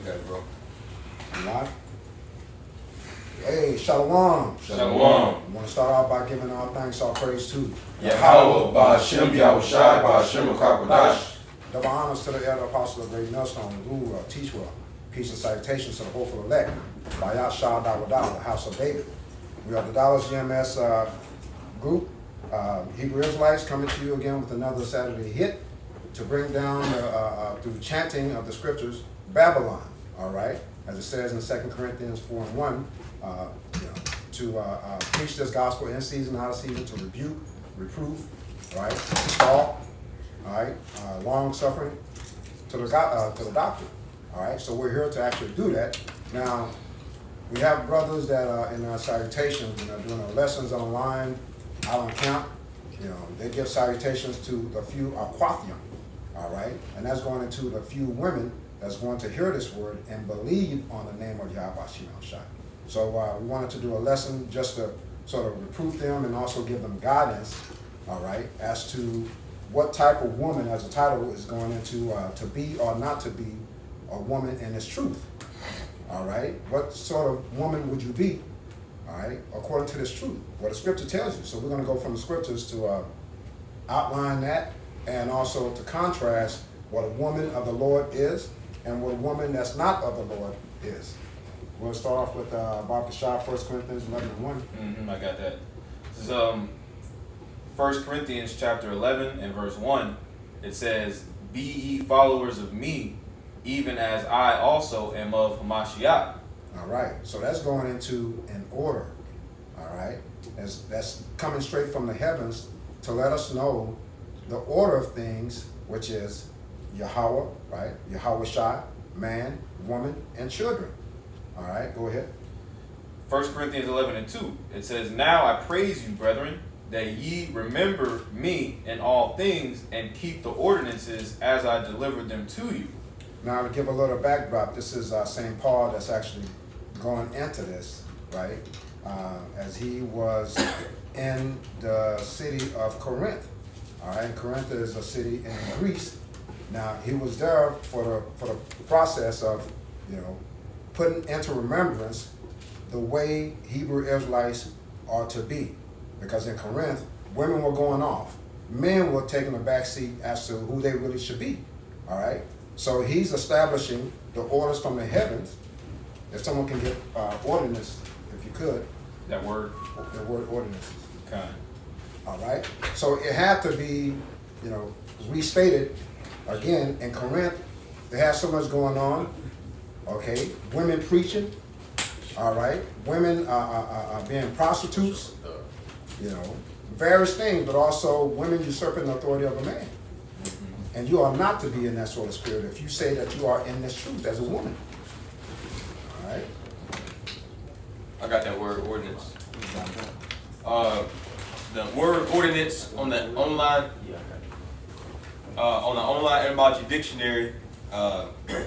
Okay, bro. Alright. Hey, Shalom. Shalom. I want to start off by giving all thanks, all praise to Yahweh, Ba'ashem, Yahushai, Ba'ashem, Kakwadash. Double honors to the elder apostle of Great Millstone, who teach well. Peace and salutations to the hopeful elect. Bayat Shah Dawadah, the house of David. We are the Dallas GMS group, Hebrew Israelites, coming to you again with another Saturday hit to bring down, through chanting of the scriptures, Babylon, all right? As it says in 2 Corinthians 4:1, to preach this gospel in season, out of season, to rebuke, reproof, right? Install, all right? Long suffering to the doctor, all right? So we're here to actually do that. Now, we have brothers that are in our salutations, doing our lessons online, out on camp. They give salutations to the few Aquathium, all right? And that's going into the few women that's going to hear this word and believe on the name of Yahweh Shai. So we wanted to do a lesson just to sort of reproof them and also give them guidance, all right, as to what type of woman, as the title is going into, to be or not to be a woman in this truth, all right? What sort of woman would you be, all right, according to this truth, what the scripture tells you. So we're going to go from the scriptures to outline that and also to contrast what a woman of the Lord is and what a woman that's not of the Lord is. We'll start off with Baba Shah, 1 Corinthians 11:1. I got that. This is 1 Corinthians chapter 11 and verse 1. It says, "Be ye followers of me, even as I also am of Hamashiach." All right, so that's going into an order, all right? That's coming straight from the heavens to let us know the order of things, which is Yahweh, right? Yahweh Shai, man, woman, and children. All right, go ahead. 1 Corinthians 11 and 2. It says, "Now I praise you, brethren, that ye remember me in all things and keep the ordinances as I delivered them to you." Now, to give a little backdrop, this is St. Paul that's actually going into this, right? As he was in the city of Corinth. All right, Corinth is a city in Greece. Now, he was there for the process of, putting into remembrance the way Hebrew Israelites are to be. Because in Corinth, women were going off. Men were taking a back seat as to who they really should be. All right? So he's establishing the orders from the heavens. If someone can get ordinance, if you could. That word? The word ordinances. Okay. All right? So it had to be, restated again. In Corinth, they had so much going on. Okay? Women preaching. All right? Women being prostitutes. Various things, but also women usurping the authority of a man. And you are not to be in that sort of spirit if you say that you are in this truth as a woman. All right? I got that word ordinance. The word ordinance on the online etymology dictionary,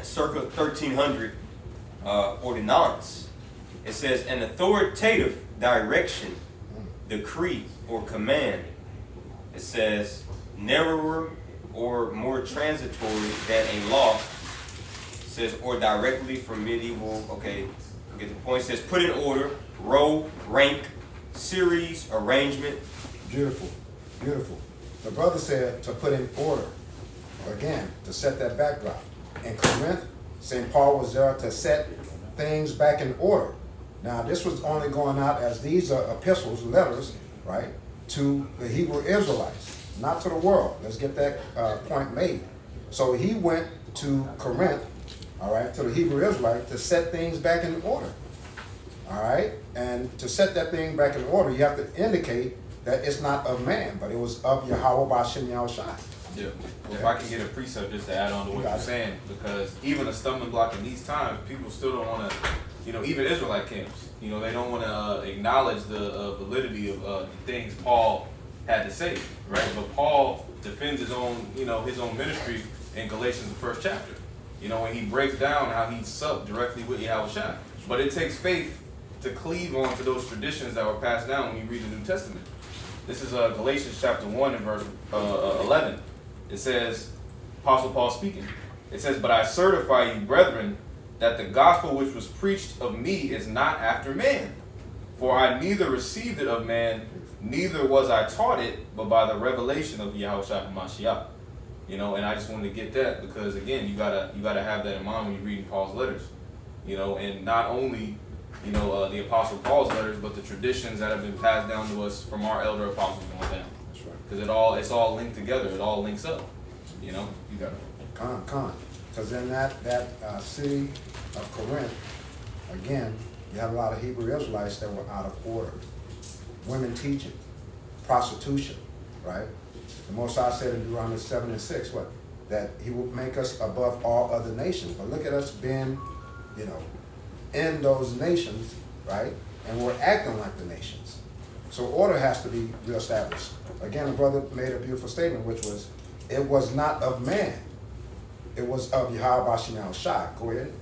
circa 1300 ordinance. It says an authoritative direction, decree, or command. It says narrower or more transitory than a law. It says or directly from medieval. Okay, get the point. It says put in order, row, rank, series, arrangement. Beautiful, beautiful. The brother said to put in order. Again, to set that backdrop. In Corinth, St. Paul was there to set things back in order. Now, this was only going out as these are epistles, letters, right, to the Hebrew Israelites, not to the world. Let's get that point made. So he went to Corinth, all right, to the Hebrew Israelite to set things back in order, all right? And to set that thing back in order, you have to indicate that it's not of man, but it was of Yahweh Ba'ashem Yahushai. Yeah. If I can get a precept just to add on to what you're saying, because even a stumbling block in these times, people still don't want to, even Israelite camps, they don't want to acknowledge the validity of the things Paul had to say, right? But Paul defends his own ministry in Galatians, the first chapter. When he breaks down how he supped directly with Yahushua. But it takes faith to cleave on to those traditions that were passed down when you read the New Testament. This is Galatians chapter 1 and verse 11. It says, Apostle Paul speaking. It says, "But I certify you, brethren, that the gospel which was preached of me is not after man. For I neither received it of man, neither was I taught it, but by the revelation of Yahushua HaMashiach. You know, and I just wanted to get that because again, you gotta have that in mind when you're reading Paul's letters. You know, and not only, you know, the Apostle Paul's letters, but the traditions that have been passed down to us from our elder apostles going down. That's right. Because it's all linked together. It all links up. You know, you got it. Con. Because in that city of Corinth, again, you had a lot of Hebrew Israelites that were out of order. Women teaching, prostitution, right? The Most High said in Deuteronomy 7:6, what? That he will make us above all other nations. But look at us being, you know, in those nations, right? And we're acting like the nations. So order has to be reestablished. Again, the brother made a beautiful statement, which was, it was not of man. It was of Yahweh Bashim Shai. Go ahead.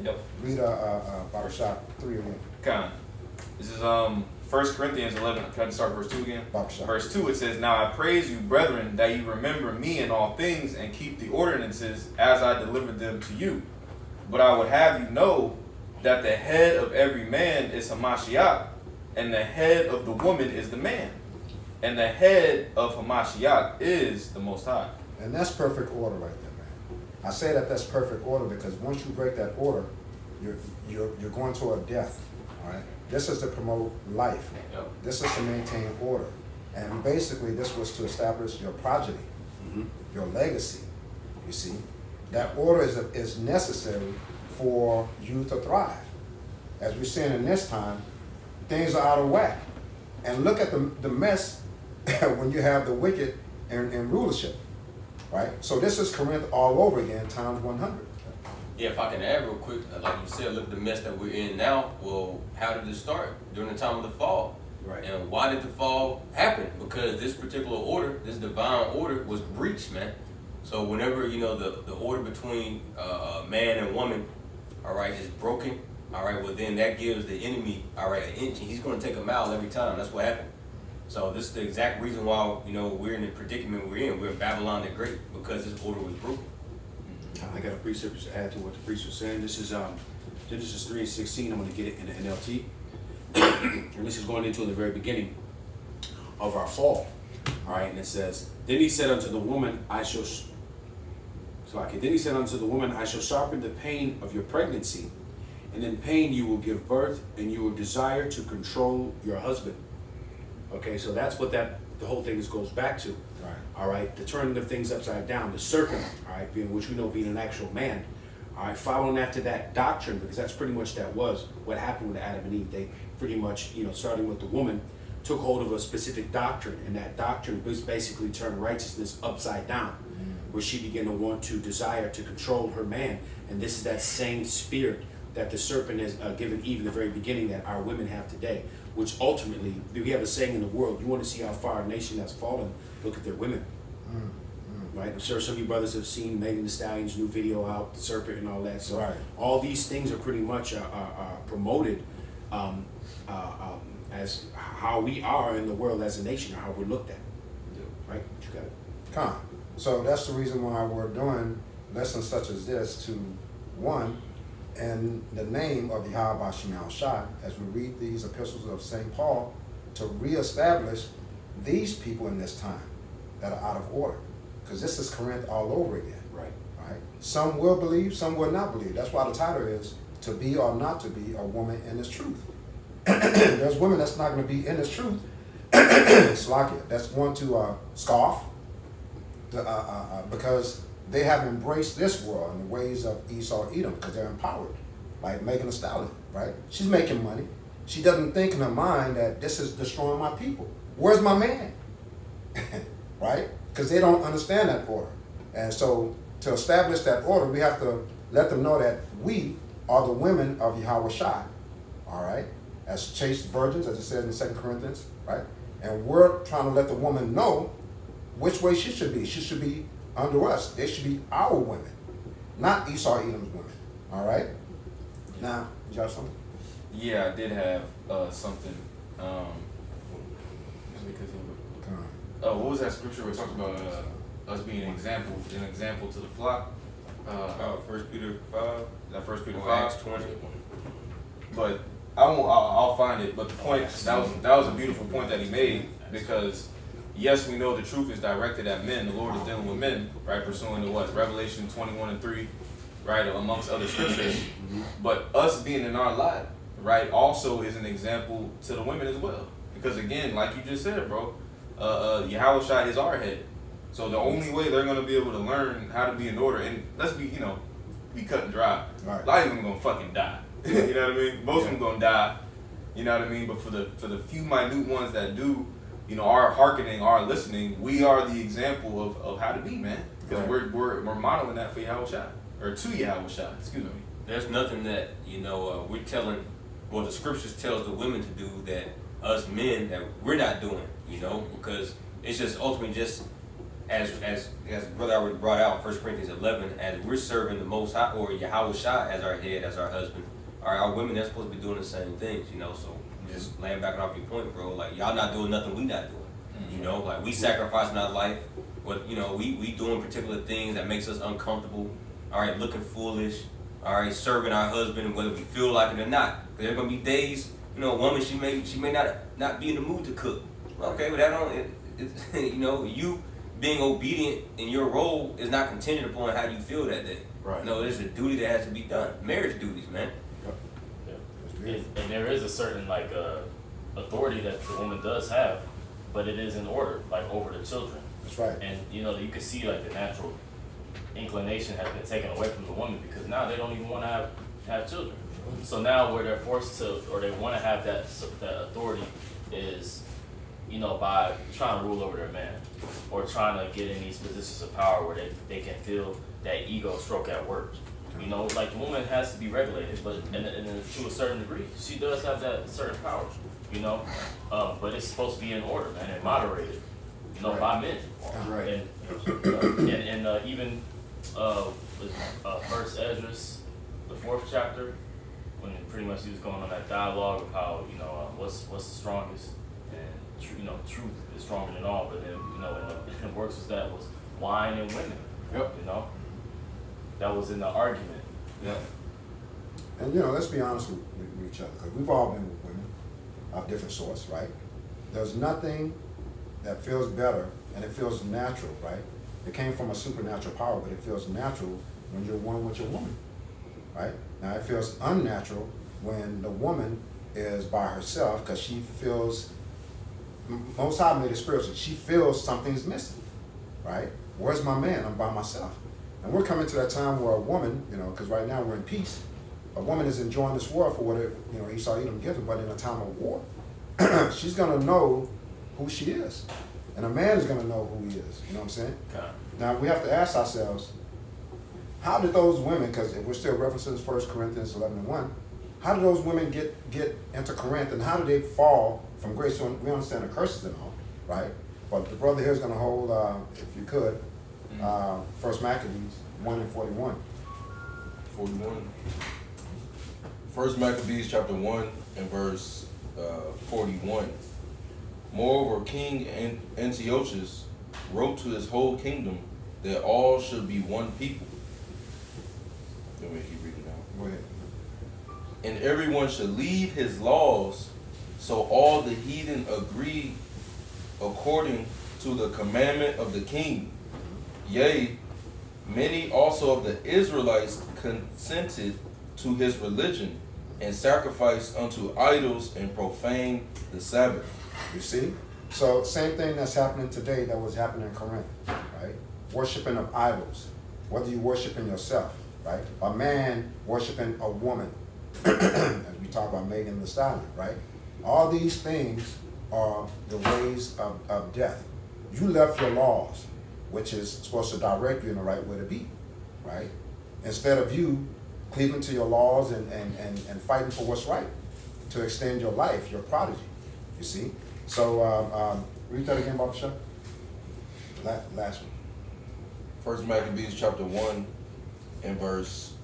Yep. Read Barbershop 3 again. Con. This is 1 Corinthians 11. Can I start verse 2 again? Barbershop. Verse 2, it says, Now I praise you, brethren, that you remember me in all things and keep the ordinances as I delivered them to you. But I would have you know that the head of every man is Hamashiach, and the head of the woman is the man. And the head of Hamashiach is the Most High. And that's perfect order right there, man. I say that that's perfect order because once you break that order, you're going toward death. All right. This is to promote life. Yep. This is to maintain order, and basically this was to establish your progeny, your legacy. You see, that order is necessary for you to thrive. As we're seeing in this time, things are out of whack, and look at the mess when you have the wicked in rulership. Right? So this is Corinth all over again, times 100. Yeah, if I can add real quick, like you said, look at the mess that we're in now. Well, how did it start? During the time of the fall. Right. And why did the fall happen? Because this particular order, this divine order, was breached, man. So whenever, you know, the order between man and woman, all right, is broken, all right, well then that gives the enemy, all right, an inch, and he's going to take a mile every time. That's what happened. So this is the exact reason why, you know, we're in the predicament we're in. We're in Babylon the Great because this order was broken. I got a precept to add to what the priest was saying. This is Genesis 3:16. I'm going to get it in the NLT. And this is going into the very beginning of our fall. All right, and it says, Then he said unto the woman, I shall sharpen the pain of your pregnancy, and in pain you will give birth, and you will desire to control your husband. Okay, so that's what the whole thing goes back to. Right. All right, the turning of things upside down, the serpent, all right, which we know being an actual man, all right, following after that doctrine, because that's pretty much what happened with Adam and Eve. They pretty much, you know, starting with the woman, took hold of a specific doctrine, and that doctrine was basically turned righteousness upside down, where she began to want to desire to control her man, and this is that same spirit that the serpent has given Eve in the very beginning that our women have today, which ultimately, we have a saying in the world, you want to see how far a nation has fallen, look at their women. Right? I'm sure some of you brothers have seen Megan Thee Stallion's new video out, the serpent and all that. So Right. all these things are pretty much promoted as how we are in the world as a nation, or how we're looked at. Right? You got it. Con. So that's the reason why we're doing lessons such as this to, one, in the name of Yahweh Bashim Shai, as we read these epistles of St. Paul, to reestablish these people in this time that are out of order. Because this is Corinth all over again. Right. Right? Some will believe, some will not believe. That's why the title is To Be or Not to Be a Woman in This Truth. There's women that's not going to be in this truth. Slakia, that's going to scoff because they have embraced this world in the ways of Esau Edom because they're empowered, like Megan Thee Stallion, right? She's making money. She doesn't think in her mind that this is destroying my people. Where's my man? Right? Because they don't understand that order. And so to establish that order, we have to let them know that we are the women of Yahweh Shai, all right? As chaste virgins, as it says in 2 Corinthians, right? And we're trying to let the woman know which way she should be. She should be under us. They should be our women, not Esau Edom's women, all right? Now, you got something? Yeah, I did have something. What was that scripture where it talks about us being an example to the flock? First Peter 5. That First Peter Or 5. Acts 20. But I'll find it. But the point that was a beautiful point that he made, because yes, we know the truth is directed at men. The Lord is dealing with men, right? Pursuing the what? Revelation 21:3, right? Amongst other scriptures. But us being in our lot, right, also is an example to the women as well. Because again, like you just said, bro, Yahushua is our head. So the only way they're gonna be able to learn how to be in order, and let's be, be cut and dry. Right. A lot of them gonna fucking die. You know what I mean? Most of them gonna die. You know what I mean? But for the few minute ones that do, are hearkening, are listening, we are the example of how to be, man. Because Right. we're modeling that for Yahushua, or to Yahushua. Excuse me. There's nothing that, we're telling, well, the scriptures tells the women to do that us men that we're not doing, because it's just ultimately just as Brother already brought out, 1 Corinthians 11, as we're serving the Most High, or Yahushua as our head, as our husband, our women, they're supposed to be doing the same things, so just laying back off your point, bro, like, y'all not doing nothing we not doing, like, we sacrificing our life, but, we doing particular things that makes us uncomfortable, all right, looking foolish, all right, serving our husband, whether we feel like it or not, because there are gonna be days, a woman, she may not be in the mood to cook, okay, but that don't, you being obedient in your role is not contingent upon how you feel that day. Right. No, there's a duty that has to be done. Marriage duties, man. And there is a certain authority that the woman does have, but it is in order, like over the children. That's right. And you can see like the natural inclination has been taken away from the woman, because now they don't even want to have children. So now where they're forced to, or they want to have that authority is, by trying to rule over their man, or trying to get in these positions of power where they can feel that ego stroke at work. Like the woman has to be regulated, but to a certain degree, she does have that certain power, but it's supposed to be in order, man, and moderated, by men. Right. And even First Esdras, the 4th chapter, when pretty much he was going on that dialogue of how, what's the strongest, and truth is stronger than all, but then, and the works was wine and women. Yep. That was in the argument. Yeah. And let's be honest with each other, because we've all been with women of different sorts, right? There's nothing that feels better, and it feels natural, right? It came from a supernatural power, but it feels natural when you're one with your woman, right? Now it feels unnatural when the woman is by herself, because she feels, Most High made it spiritual, she feels something's missing, right? Where's my man? I'm by myself. And we're coming to that time where a woman, because right now we're in peace, a woman is enjoying this world for what Esau Edom gives her, but in a time of war, she's going to know who she is. And a man is going to know who he is. You know what I'm saying? Okay. Now, we have to ask ourselves, how did those women, because if we're still referencing 1 Corinthians 11:1, how did those women get into Corinth, and how did they fall from grace? So we understand the curses and all, right? But the brother here is going to hold, if you could, 1 Maccabees 1:41. 41. 1 Maccabees chapter 1 and verse 41. Moreover, King Antiochus wrote to his whole kingdom that all should be one people. Let me keep reading now. Go ahead. And everyone should leave his laws, so all the heathen agree according to the commandment of the king. Yea, many also of the Israelites consented to his religion, and sacrificed unto idols and profaned the Sabbath. You see? So same thing that's happening today that was happening in Corinth, right? Worshiping of idols. Whether you worshiping yourself, right? A man worshiping a woman. As we talk about Megan Thee Stallion, right? All these things are the ways of death. You left your laws, which is supposed to direct you in the right way to be, right? Instead of you cleaving to your laws and fighting for what's right to extend your life, your prodigy, you see? So, read that again, Baba Shah. Last one. 1 Maccabees chapter 1 and verse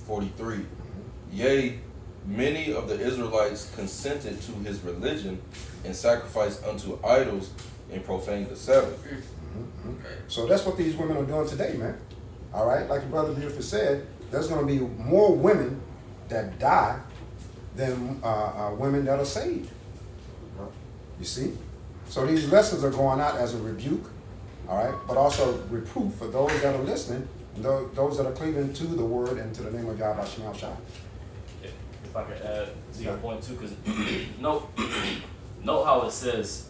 43. Yea, many of the Israelites consented to his religion and sacrificed unto idols and profaned the Sabbath. So that's what these women are doing today, man. All right, like your brother beautifully said, there's going to be more women that die than women that are saved. You see? So these lessons are going out as a rebuke, all right, but also reproof for those that are listening, and those that are cleaving to the word and to the name of Yahweh Shem Shai. If I could add to your point too, because note how it says,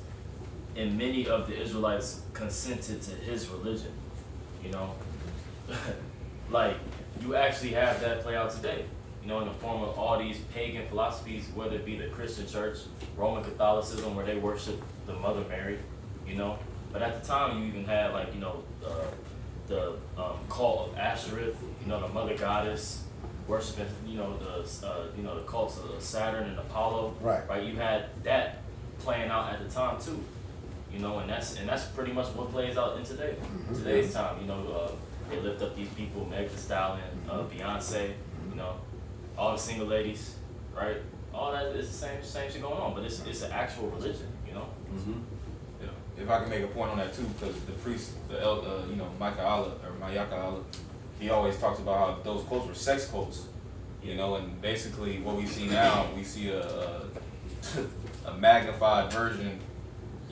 and many of the Israelites consented to his religion. You know, like you actually have that play out today. You know, in the form of all these pagan philosophies, whether it be the Christian church, Roman Catholicism, where they worship the Mother Mary. You know, but at the time you even had like the cult of Ashereth. You know, the Mother Goddess. Worshiping, the cults of Saturn and Apollo. Right. You had that playing out at the time too. You know, and that's pretty much what plays out in today's time. You know, they lift up these people, Meg Thee Stallion, Beyonce. You know, all the single ladies, right? All that is the same shit going on, but it's an actual religion. You know. Yeah. If I can make a point on that too, because the priest, Micah Allah or Mayaka Allah, he always talks about how those cults were sex cults, you know, and basically what we see now, we see a magnified version,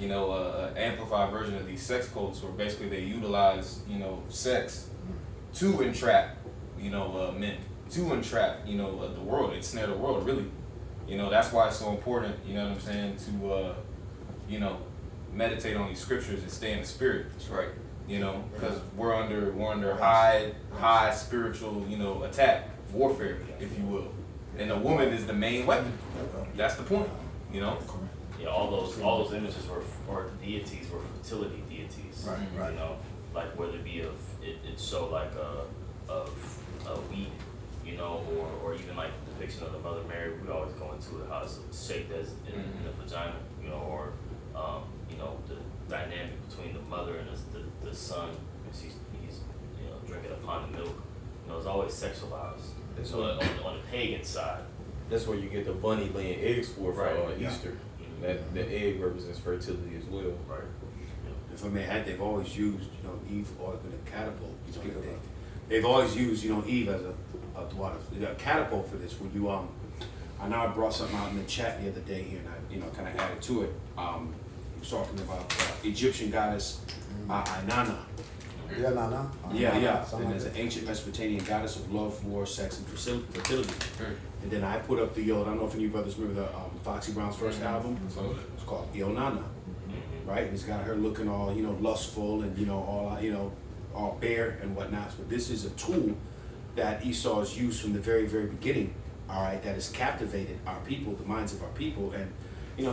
amplified version of these sex cults, where basically they utilize, sex to entrap, men, to entrap, the world, ensnare the world, really. You know, that's why it's so important, you know what I'm saying, to, meditate on these scriptures and stay in the spirit. That's right. You know, because we're under high spiritual, attack, warfare, if you will. And the woman is the main weapon. That's the point, you know. Yeah, all those images or deities were fertility deities. Right. You know, like whether it be it showed like a wheat, you know, or even like the depiction of the Mother Mary. We always go into how it's shaped as in the vagina, you know, or the dynamic between the mother and the son, as he's drinking upon the milk. You know, it's always sexualized. That's So on the pagan side. That's where you get the bunny laying eggs for Right. Easter. Mhm. That the egg represents fertility as well. Right. If I may add, they've always used, Eve always been a catapult. They've always used, Eve as a catapult for this. When you I know I brought something out in the chat the other day here, and I kind of added to it. He was talking about Egyptian goddess Inanna. Yeah, nah. Yeah. Something And like there's an that. ancient Mesopotamian goddess of love, war, sex, and fertility. And then I put up I don't know if any of you brothers remember the Foxy Brown's first album. It's called Ionana, right? And it's got her looking all, lustful and, all bare and whatnot. But this is a tool that Esau has used from the very, very beginning, all right, that has captivated our people, the minds of our people. And,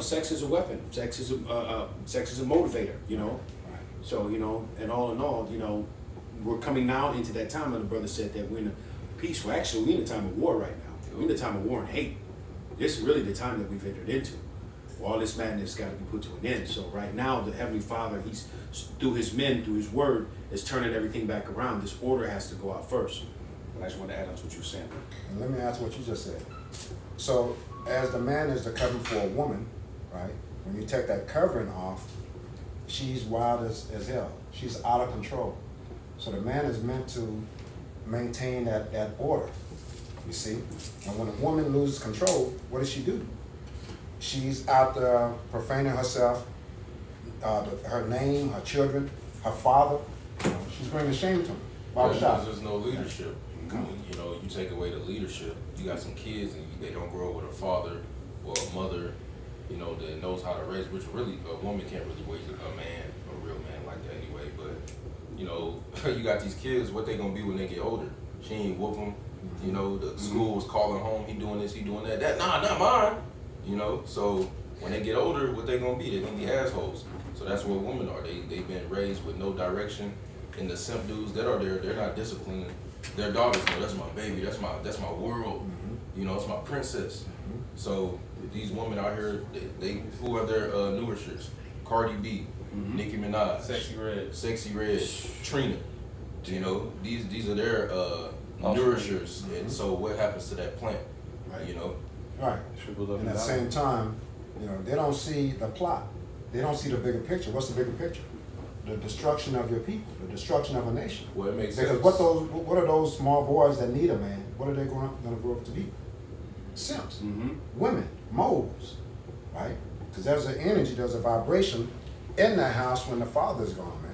sex is a weapon. Sex is a motivator, So, and all in all, we're coming now into that time, and the brother said that we're in a peace. Well, actually, we're in a time of war right now. We're in a time of war and hate. This is really the time that we've entered into. All this madness got to be put to an end. So right now, the Heavenly Father, He's through His men, through His Word, is turning everything back around. This order has to go out first. But I just want to add on to what you were saying. And let me answer what you just said. So, as the man is the covering for a woman, right? When you take that covering off, she's wild as hell. She's out of control. So the man is meant to maintain that order, you see? And when a woman loses control, what does she do? She's out there profaning herself, her name, her children, her father. She's bringing shame to him. Because there's no leadership. You take away the leadership. You got some kids and they don't grow up with a father or a mother, that knows how to raise, which really, a woman can't really raise a real man like that anyway. But, you got these kids, what they gonna be when they get older? She ain't whoop them. The school was calling home, he doing this, he doing that. Nah, not mine. So when they get older, what they gonna be? They're gonna be assholes. So that's what women are. They've been raised with no direction. And the simp dudes that are there, they're not disciplined. Their daughters know, that's my baby, that's my world. It's my princess. So these women out here, they who are their newer shits? Cardi B, Nicki Minaj, Sexy Red, Trina. These are their nourishers. And so what happens to that plant? Right. And at the same time, they don't see the plot. They don't see the bigger picture. What's the bigger picture? the destruction of your people, the destruction of a nation. Well, it makes Because sense. what are those small boys that need a man? What are they going to grow up to be? Simps, women, moles, right? Because there's an energy, there's a vibration in that house when the father's gone, man.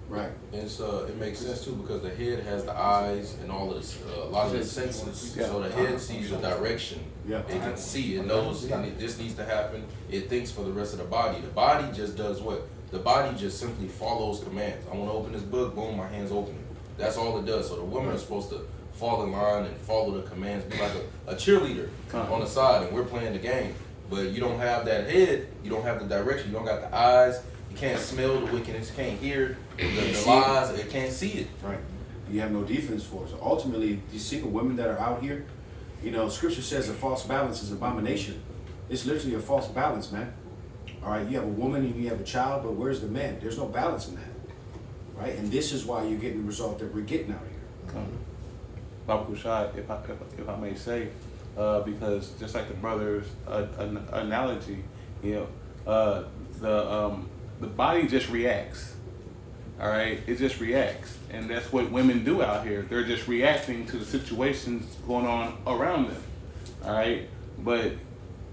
Right. And so it makes sense too because the head has the eyes and all of this, a lot of the senses. Yeah. So the head sees the direction. Yeah. It can see, it knows, and this needs to happen. It thinks for the rest of the body. The body just does what? The body just simply follows commands. I want to open this book, boom, my hands open. That's all it does. So the women are supposed to fall in line and follow the commands, be like a cheerleader on the side, and we're playing the game. But you don't have that head, you don't have the direction, you don't got the eyes, you can't smell the wickedness, you can't hear the lies, it can't see it. Right. You have no defense for it. So ultimately, these single women that are out here, you know, scripture says a false balance is abomination. It's literally a false balance, man. All right, you have a woman and you have a child, but where's the man? There's no balance in that. Right? And this is why you're getting the result that we're getting out here. Babu Shad, if I may say, because just like the brother's analogy, you know, the body just reacts. All right, it just reacts, and that's what women do out here. They're just reacting to the situations going on around them. All right, but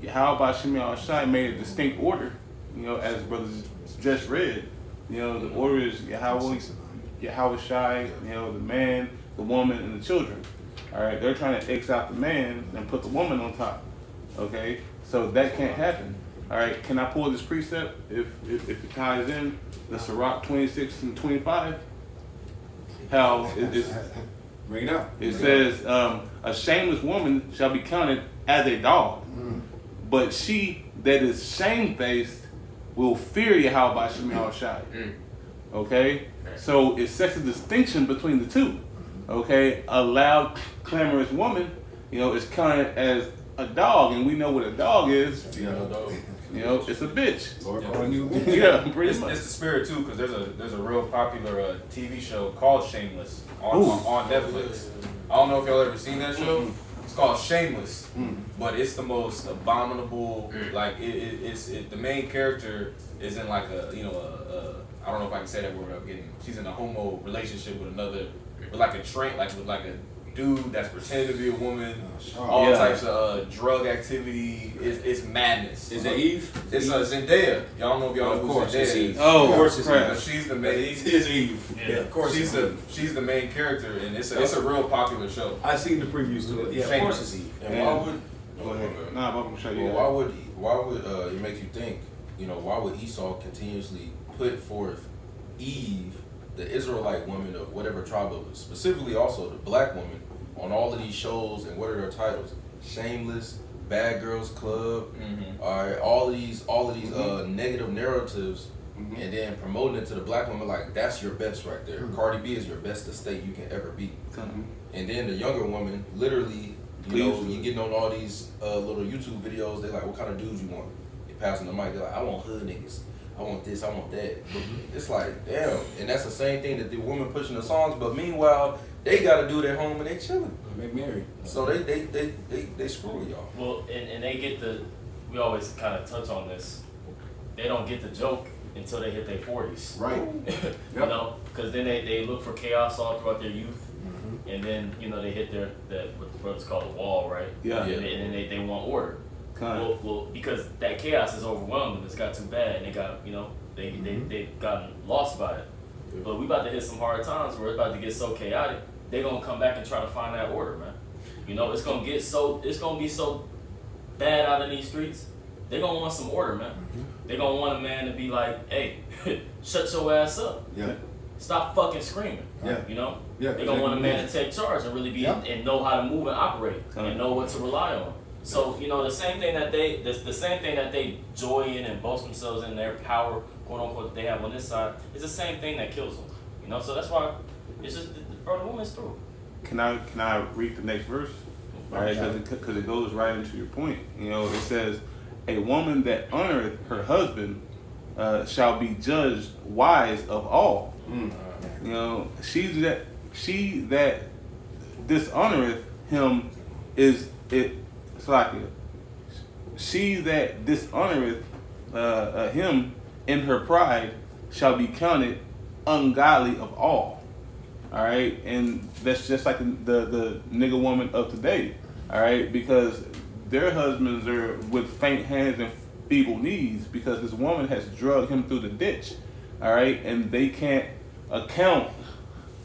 how about Shimei Al-Shai made a distinct order? You know, as brothers just read, you know, the order is Yahweh Shai, you know, the man, the woman, and the children. All right, they're trying to X out the man and put the woman on top. Okay, so that can't happen. All right, can I pull this precept if it ties in the Sirach 26 and 25? How it's Bring it up. it says, a shameless woman shall be counted as a dog, but she that is shamefaced will fear Yahweh Shemel Al-Shai. Okay? So it sets a distinction between the two. Okay? A loud, clamorous woman, you know, is counted as a dog, and we know what a dog is. You know, dog. You know, it's a bitch. Lord calling you. Yeah, pretty It's much. the spirit too, because there's a real popular TV show called Shameless on Netflix. I don't know if y'all ever seen that show. It's called Shameless, but it's the most abominable. Like it's the main character is in like a I don't know if I can say that word without getting. She's in a homo relationship with another, with like a dude that's pretending to be a woman. All Yeah. types of drug activity. It's madness. Is it Eve? It's Zendaya. Y'all know if y'all know who course, it's Zendaya Eve. is. Oh, Of course it's crap. But she's the main. It's Eve. Yeah. Of course She's it's Eve. the main character, and it's a real popular show. I seen the previews to it. Yeah, of course it's Eve. And why would Go ahead. Nah, Babu Shad, you well, got it. why would it makes you think, you know, why would Esau continuously put forth Eve, the Israelite woman of whatever tribe of, specifically also the black woman, on all of these shows, and what are their titles? Shameless, Bad Girls Club, all right, all of these negative narratives, and then promoting it to the black woman like that's your best right there. Cardi B is your best estate you can ever be. And then the younger woman, literally, you know, you getting on all these little YouTube videos. They're like, "What kind of dudes you want?" They passing the mic. They're like, "I want hood niggas. I want this. I want that." It's like, damn. And that's the same thing that the women pushing the songs. But meanwhile, they got to do it at home and they chilling. Make married. So they screw y'all. Well, and they get we always kind of touch on this. They don't get the joke until they hit their 40s. Right. You know, because then they look for chaos all throughout their youth. And then, you know, they hit what the brothers call the wall, right? Yeah. And then they want order. Kinda. Well, because that chaos has overwhelmed them, it's got too bad, and they got, you know, they gotten lost by it. But we about to hit some hard times where it's about to get so chaotic, they're gonna come back and try to find that order, man. You know, it's gonna be so bad out in these streets. They're gonna want some order, man. They're gonna want a man to be like, hey, shut your ass up. Yeah. Stop fucking screaming. Yeah. You know? Yeah, They're gonna want a man to take charge and really be Yeah. and know how to move and operate and know what to rely on. So, you know, the same thing that they joy in and boast themselves in their power, quote unquote, that they have on this side, is the same thing that kills them. You know, so that's why it's just the woman's through. Can I read the next verse? All right, because it goes right into your point. You know, it says, "A woman that honoreth her husband shall be judged wise of all." You know, she that dishonoreth him is it. Slakia. She that dishonoreth him in her pride shall be counted ungodly of all. All right, and that's just like the nigga woman of today. All right, because their husbands are with faint hands and feeble knees because this woman has drugged him through the ditch. All right, and they can't account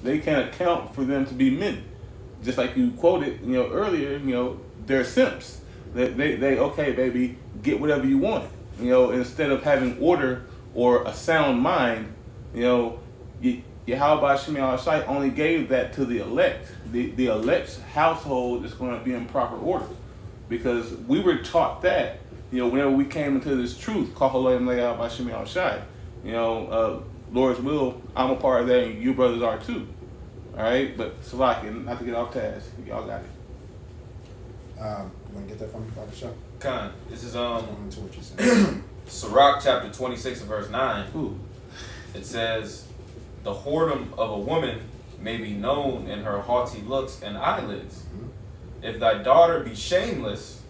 for them to be men. Just like you quoted, earlier, they're simps. They okay, baby, get whatever you want. Instead of having order or a sound mind, Yahweh Shemi Shai only gave that to the elect. The elect's household is going to be in proper order, because we were taught that, whenever we came into this truth, Yahweh Shemi Shai, Lord's will, I'm a part of that, and you brothers are too. All right, but Salaki, not to get off task, y'all got it. You want to get that from me, Dr. Shaw? Khan, this is Going into what you said. Sirach chapter 26 and verse 9. Ooh. It says, the whoredom of a woman may be known in her haughty looks and eyelids. If thy daughter be shameless,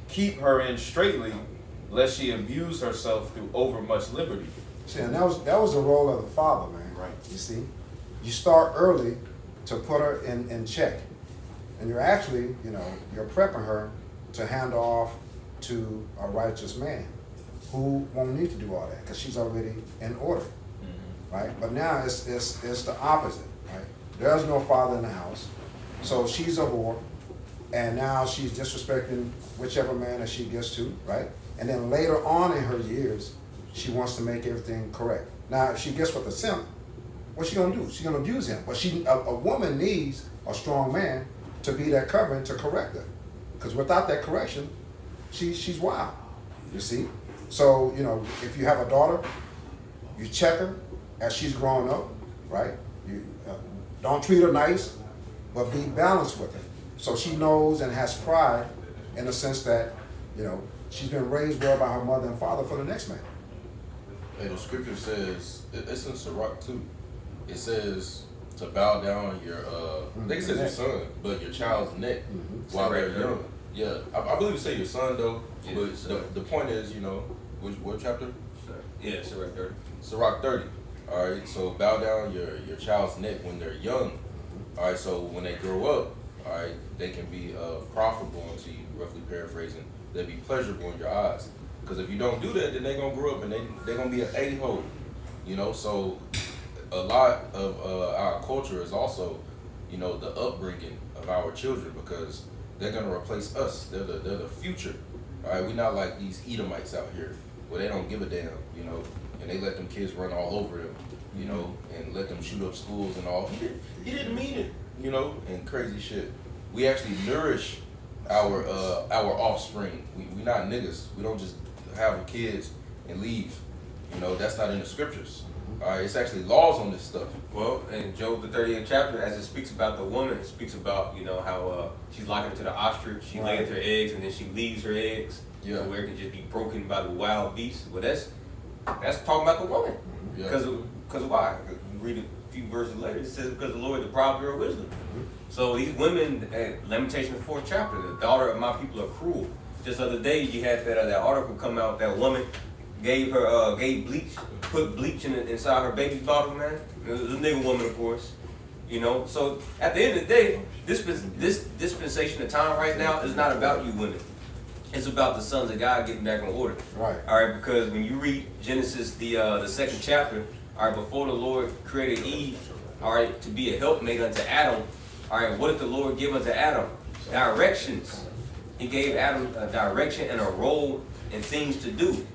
keep her in straitly, lest she abuse herself through overmuch liberty. See, and that was the role of the father, man. Right. You see, you start early to put her in check, and you're actually, you're prepping her to hand off to a righteous man who won't need to do all that because she's already in order, right? But now it's the opposite, right? There's no father in the house, so she's a whore, and now she's disrespecting whichever man that she gets to, right? And then later on in her years, she wants to make everything correct. Now, if she gets with a simp, what's she gonna do? She's gonna abuse him. But a woman needs a strong man to be that covering to correct her, because without that correction, she's wild. You see. So if you have a daughter, you check her as she's growing up, right? You don't treat her nice, but be balanced with her, so she knows and has pride in the sense that she's been raised well by her mother and father for the next man. Hey, the scripture says, it's in Sirach too. It says to bow down your, I think it says your son, but your child's neck while they're young. Yeah, I believe it say your son though, Yeah, but the point is, what chapter? Yeah, Sirach 30. Sirach 30. All right, so bow down your child's neck when they're young. All right, so when they grow up, all right, they can be profitable unto you, roughly paraphrasing. They'll be pleasurable in your eyes. Because if you don't do that, then they're going to grow up and they're going to be an a-hole. So a lot of our culture is also, the upbringing of our children, because they're going to replace us. They're the future. All right, we're not like these Edomites out here where they don't give a damn, and they let them kids run all over them, and let them shoot up schools and all. He didn't mean it, and crazy shit. We actually nourish our offspring. We not niggas. We don't just have kids and leave. That's not in the scriptures. All right, it's actually laws on this stuff. Well, in Job the 30th chapter, as it speaks about the woman, it speaks about how she's likened to the ostrich. She lays her eggs and then she leaves her eggs, Yeah. where it can just be broken by the wild beasts. Well, that's talking about the woman. Yeah. Because why? You read a few verses later, it says because the Lord deprived her of wisdom. So these women, at Lamentation the 4th chapter, the daughter of my people are cruel. Just the other day, you had that article come out. That woman gave bleach, put bleach inside her baby's bottle, man. It was a nigga woman, of course. So at the end of the day, this dispensation of time right now is not about you women. It's about the sons of God getting back in order. Right. All right, because when you read Genesis, the 2nd chapter, all right, before the Lord created Eve, all right, to be a helpmate unto Adam, all right, what did the Lord give unto Adam? Directions. He gave Adam a direction and a role and things to do.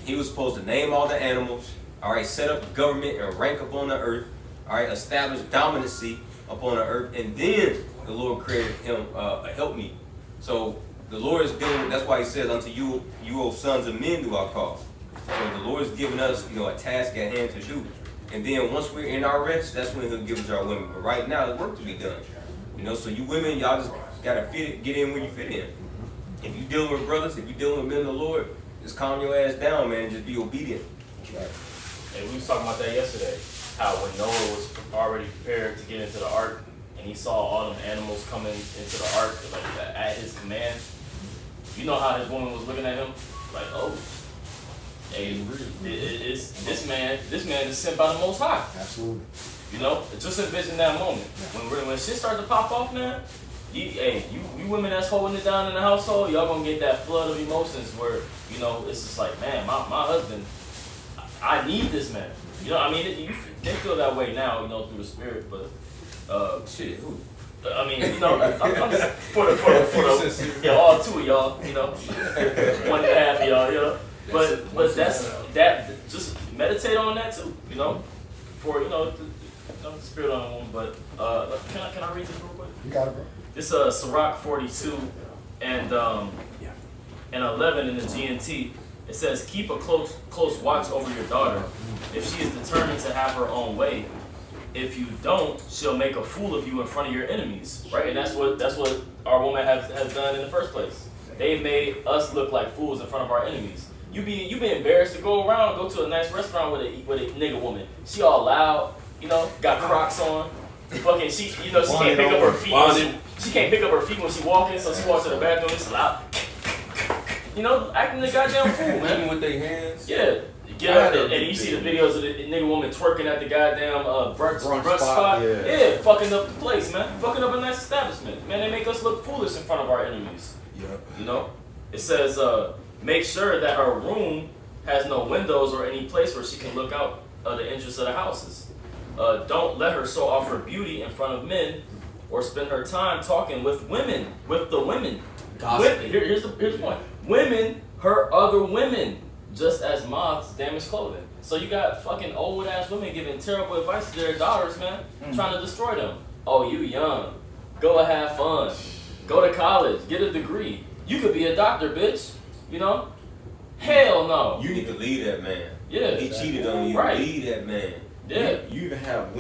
He was supposed to name all the animals, all right, set up government and rank upon the earth, all right, establish dominancy upon the earth, and then the Lord created him a helpmeet. So the Lord is dealing with, that's why he says, unto you, O sons of men, do I call. So the Lord is giving us, a task at hand to do. And then once we're in our rest, that's when he'll give us our women. But right now, there's work to be done. So you women, y'all just gotta get in where you fit in. If you dealing with brothers, if you dealing with men of the Lord, just calm your ass down, man, and just be obedient. Right. And we was talking about that yesterday, how when Noah was already prepared to get into the ark, and he saw all them animals coming into the ark, at his command, you know how his woman was looking at him? Like, oh, hey, it's this man is sent by the Most High. Absolutely. You know, just envision that moment when shit start to pop off, man. You women that's holding it down in the household, y'all gonna get that flood of emotions where, you know, it's just like, man, my husband, I need this man. You know, I mean, they feel that way now, you know, through the spirit, but Shit, who? I mean, you know, I'm just for the yeah, all two of y'all, you know, 1.5 of y'all, you know, but that just meditate on that too, you know, for, you know, the spirit on the woman. But can I read this real quick? You got it, bro. It's Sirach 42 and 11 in the GNT. It says, keep a close watch over your daughter. If she is determined to have her own way, if you don't, she'll make a fool of you in front of your enemies, right? And that's what our woman has done in the first place. They made us look like fools in front of our enemies. You be embarrassed to go to a nice restaurant with a nigga woman. She all loud, you know, got Crocs on. Fucking she can't pick up her feet. She can't pick up her feet when she walking, so she walks to the bathroom. It's loud. You know, acting the goddamn fool, man. Even with their hands. Yeah. Get out there, and you see the videos of the nigga woman twerking at the goddamn brunch spot. Yeah, fucking up the place, man. Fucking up a nice establishment. Man, they make us look foolish in front of our enemies. Yep. You know? It says, make sure that her room has no windows or any place where she can look out the entrance of the houses. Don't let her show off her beauty in front of men or spend her time talking with women, with the women. Here's the point. Women hurt other women just as moths damage clothing. So you got fucking old ass women giving terrible advice to their daughters, man, trying to destroy them. Oh, you young. Go have fun. Go to college. Get a degree. You could be a doctor, bitch. You know? Hell no. You need to leave that man. Yeah. He cheated on you. Right. Leave that man. Yeah. You even have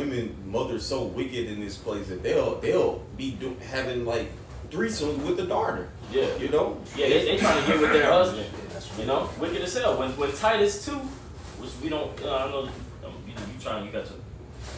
mothers so wicked in this place that they'll be having like threesomes with the daughter. Yeah. You know? Yeah, they trying to get with their husband. You know, wicked as hell. When Titus 2, which we don't, I know you got your,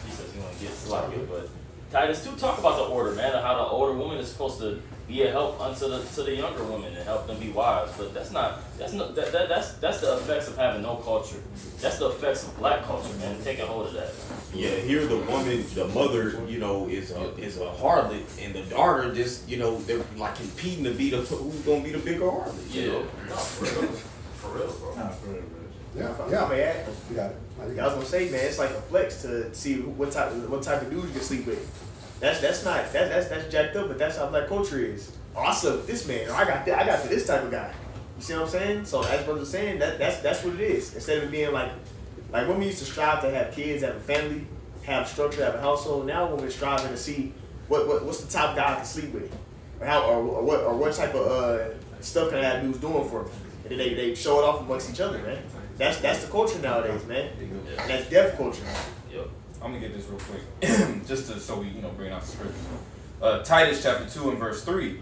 he says you want to get sloppy, but Titus 2 talk about the order, man, and how the older woman is supposed to be a help unto the younger women and help them be wise. But that's the effects of having no culture. That's the effects of black culture, man. Taking hold of that. Yeah, here the woman, the mother, you know, is a harlot, and the daughter just, you know, they're like competing to be who's gonna be the bigger harlot. Yeah, You know? no, for real, bro. Yeah. Yeah. You got it. I was gonna say, man, it's like a flex to see what type of dude you can sleep with. That's jacked up, but that's how black culture is. Oh, I slept with this man, or I got to this type of guy. You see what I'm saying? So as brother was saying, that's what it is. Instead of it being like women used to strive to have kids, have a family, have structure, have a household. Now women are striving to see what's the top guy I can sleep with, or what type of stuff can I have dudes doing for me. And then they show it off amongst each other, man. That's the culture nowadays, man. And that's deaf culture. Yep. I'm gonna get this real quick, just so we bring out the scripture. Titus chapter 2 and verse 3.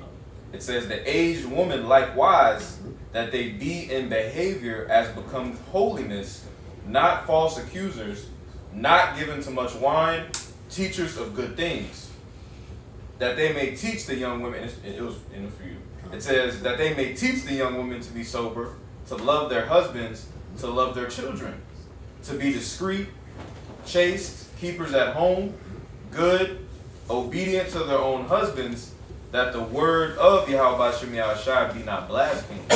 It says, the aged woman likewise, that they be in behavior as becomes holiness, not false accusers, not given to much wine, teachers of good things, that they may teach the young women. It was in the for you. It says that they may teach the young women to be sober, to love their husbands, to love their children, to be discreet, chaste, keepers at home, good, obedient to their own husbands, that the word of Yahweh Shem Yahushua be not blasphemed.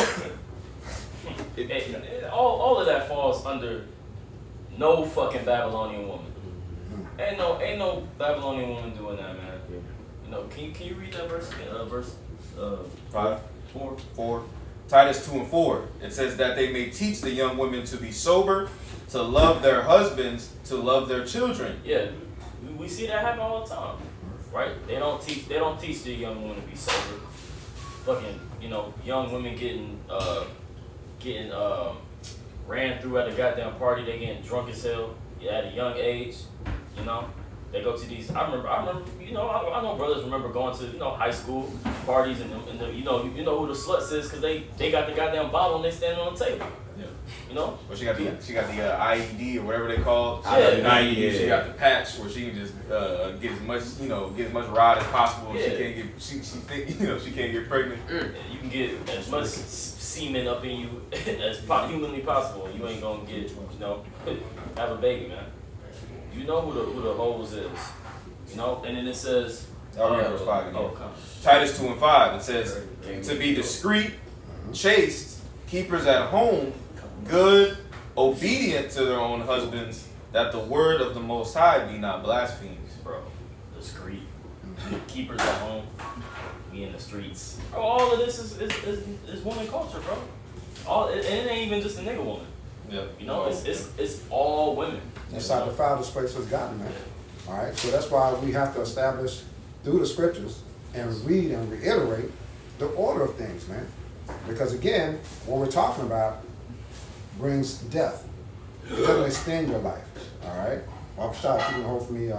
All of that falls under no fucking Babylonian woman. Ain't no Babylonian woman doing that, man. You know, can you read that verse again? Verse 5, 4. Titus 2 and 4. It says that they may teach the young women to be sober, to love their husbands, to love their children. Yeah, we see that happen all the time, right? They don't teach the young women to be sober. Fucking, young women getting ran through at a goddamn party. They getting drunk as hell at a young age. They go to these. I remember. I know brothers remember going to high school parties and you know who the sluts is because they got the goddamn bottle and they standing on the table. Yeah. You know? Well, she got the IED or whatever they call it. Yeah. She got the patch where she can just get as much rod as possible. Yeah. She can't get pregnant. You can get as much semen up in you as humanly possible. You ain't gonna get, have a baby, man. You know who the hoes is. And then it says. Oh yeah, verse 5 again. Come. Titus 2:5. It says to be discreet, chaste, keepers at home, good, obedient to their own husbands, that the word of the Most High be not blasphemed. Bro, discreet. Keepers at home. We in the streets. Bro, all of this is woman culture, bro. And it ain't even just a nigga woman. Yeah. It's all women. That's how the foulest place has gotten, man. All right, so that's why we have to establish through the scriptures and read and reiterate the order of things, man. Because again, what we're talking about brings death. It doesn't extend your life. All right? Shot, if you can hold for me.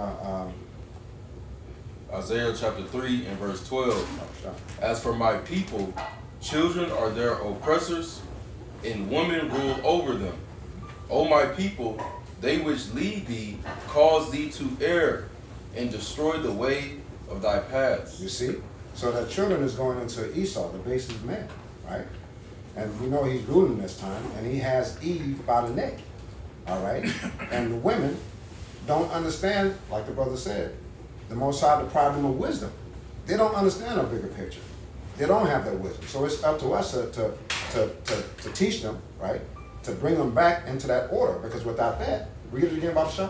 Isaiah chapter 3 and verse 12. Shot. As for my people, children are their oppressors, and women rule over them. O my people, they which lead thee cause thee to err, and destroy the way of thy paths. You see? So that children is going into Esau, the basest man, right? And we know he's ruling this time, and he has Eve by the neck, all right? And the women don't understand, like the brother said, the Most High deprived them of wisdom. They don't understand a bigger picture. They don't have that wisdom. So it's up to us to teach them, right? To bring them back into that order, because without that, read it again, Baba Shah.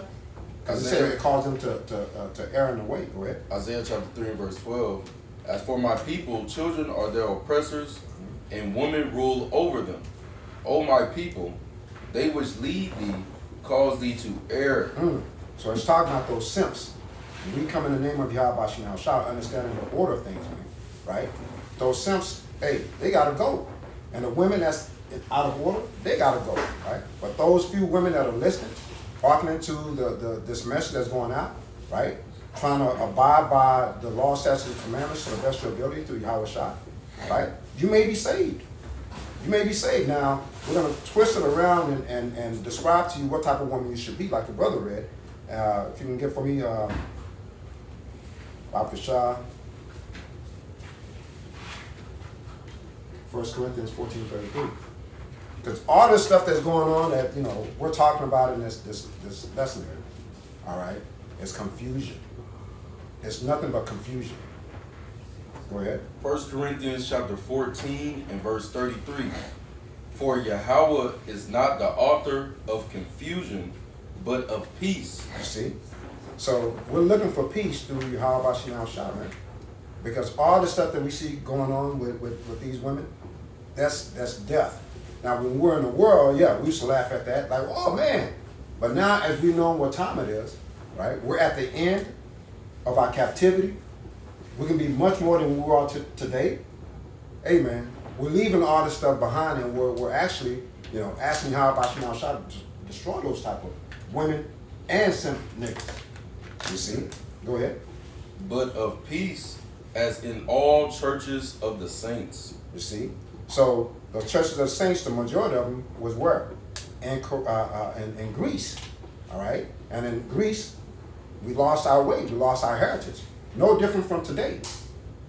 Because it said it caused them to err in the way. Go ahead. Isaiah chapter 3 and verse 12. As for my people, children are their oppressors, and women rule over them. O my people, they which lead thee cause thee to err. So it's talking about those simps. We come in the name of Yahweh Shem Shah, understanding the order of things, man, right? Those simps, hey, they gotta go. And the women that's out of order, they gotta go, right? But those few women that are listening, hearkening to this message that's going out, right? Trying to abide by the law, statutes, and commandments to the best of your ability through Yahweh Shah, right? You may be saved. You may be saved. Now, we're going to twist it around and describe to you what type of woman you should be, like the brother read. If you can get for me, Baba Shah, 1 Corinthians 14:33. Because all this stuff that's going on that, we're talking about in this lesson here, all right, is confusion. It's nothing but confusion. Go ahead. 1 Corinthians chapter 14 and verse 33. For Yahweh is not the author of confusion, but of peace. You see? So we're looking for peace through Yahweh Shem Shah, man. Because all the stuff that we see going on with these women, that's death. Now, when we're in the world, yeah, we used to laugh at that, like, oh man. But now, as we know what time it is, right, we're at the end of our captivity. We can be much more than we are today. Hey man, we're leaving all this stuff behind, and we're actually, asking Yahweh Shem Shah to destroy those type of women and simp niggas. You see? Go ahead. But of peace, as in all churches of the saints. You see? So the churches of the saints, the majority of them was where? In Greece. All right? And in Greece, we lost our way. We lost our heritage. No different from today.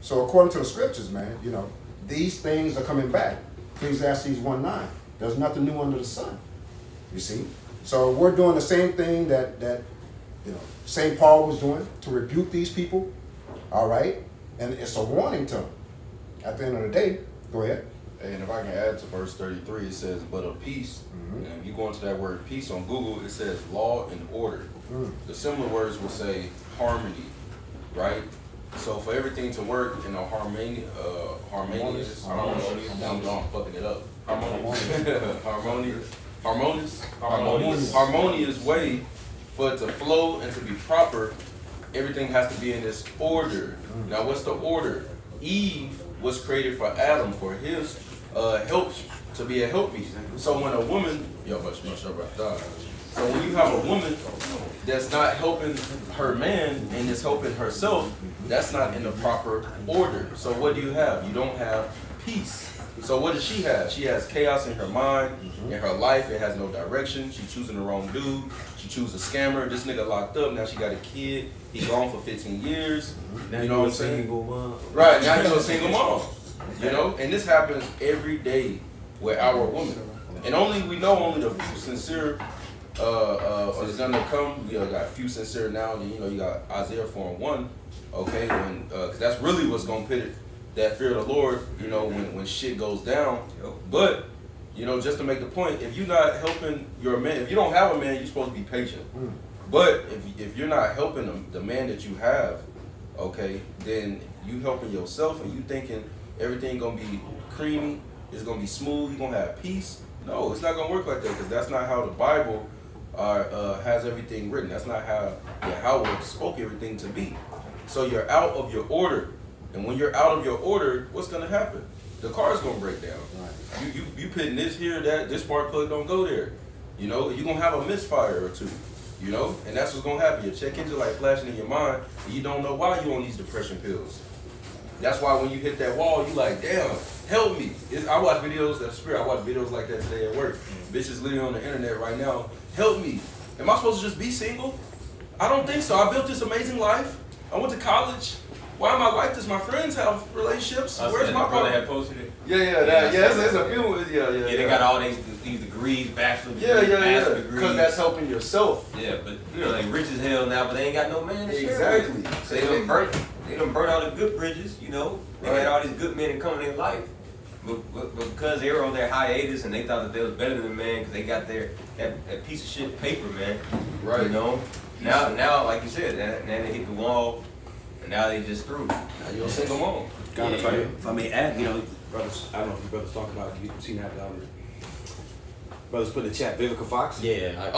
So according to the scriptures, man, these things are coming back. Ecclesiastes 1:9. There's nothing new under the sun. You see? So we're doing the same thing that St. Paul was doing to rebuke these people. All right? And it's a warning to them. At the end of the day, go ahead. And if I can add to verse 33, it says, but of peace. Mm-hmm. And if you go into that word peace on Google, it says law and order. The similar words will say harmony, right? So for everything to work in a harmonious, I'm fucking it up. Harmonious way for it to flow and to be proper. Everything has to be in this order. Now, what's the order? Eve was created for Adam for his help, to be a helpmeet. So when a woman, So when you have a woman that's not helping her man and is helping herself, that's not in the proper order. So what do you have? You don't have peace. So what does she have? She has chaos in her mind, in her life. It has no direction. She's choosing the wrong dude. She chooses a scammer. This nigga locked up. Now she got a kid. He gone for 15 years. Now You know what I'm a saying? single mom. Right, now you're a single mom. You know? And this happens every day with our women. And we know only the few sincere is gonna come. You got a few sincere now, and you got Isaiah 4:1, okay, because that's really what's gonna put it, that fear of the Lord, when shit goes down. But just to make the point, if you're not helping your man, if you don't have a man, you're supposed to be patient. But if you're not helping the man that you have, okay, then you helping yourself and you thinking everything gonna be creamy, it's gonna be smooth, you're gonna have peace. No, it's not gonna work like that, because that's not how the Bible has everything written. That's not how Yahweh spoke everything to be. So you're out of your order, and when you're out of your order, what's gonna happen? The car's gonna break down. Right. You putting this here, this spark plug don't go there. You're gonna have a misfire or two. And that's what's gonna happen. Your check engine light flashing in your mind, and you don't know why you on these depression pills. That's why when you hit that wall, you like, damn, help me. I watch videos, that's spirit, I watch videos like that today at work. Bitches literally on the internet right now, help me. Am I supposed to just be single? I don't think so. I built this amazing life. I went to college. Why am I like this? My friends have relationships. Where's my brother partner? had posted it? It's a few, Yeah, they got all these degrees, bachelor degrees, master master degrees. Because that's helping yourself. Yeah, but they rich as hell now, but they ain't got no man to share Exactly. with. They done burnt all the good bridges, They had all these good men that come in their life. But because they were on their hiatus and they thought that they was better than the man because they got that piece of shit paper, man. Right. Now, like you said, now they hit the wall, and now they just through. Now you're a single mom. God, if I may add, brothers, I don't know if you brothers talk about it, you've seen that, brothers put in the chat, Vivica Fox. Yeah.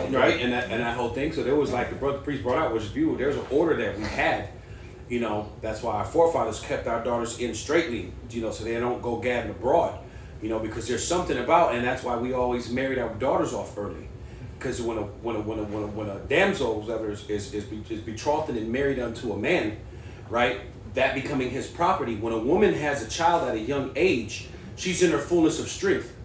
Right, and that whole thing. So there was like the priest brought out, which is beautiful. There's an order that we had. That's why our forefathers kept our daughters in straightly, so they don't go gadding abroad, because there's something about, and that's why we always married our daughters off early. Because when a damsel, whoever is betrothed and married unto a man, right, that becoming his property. When a woman has a child at a young age, she's in her fullness of strength,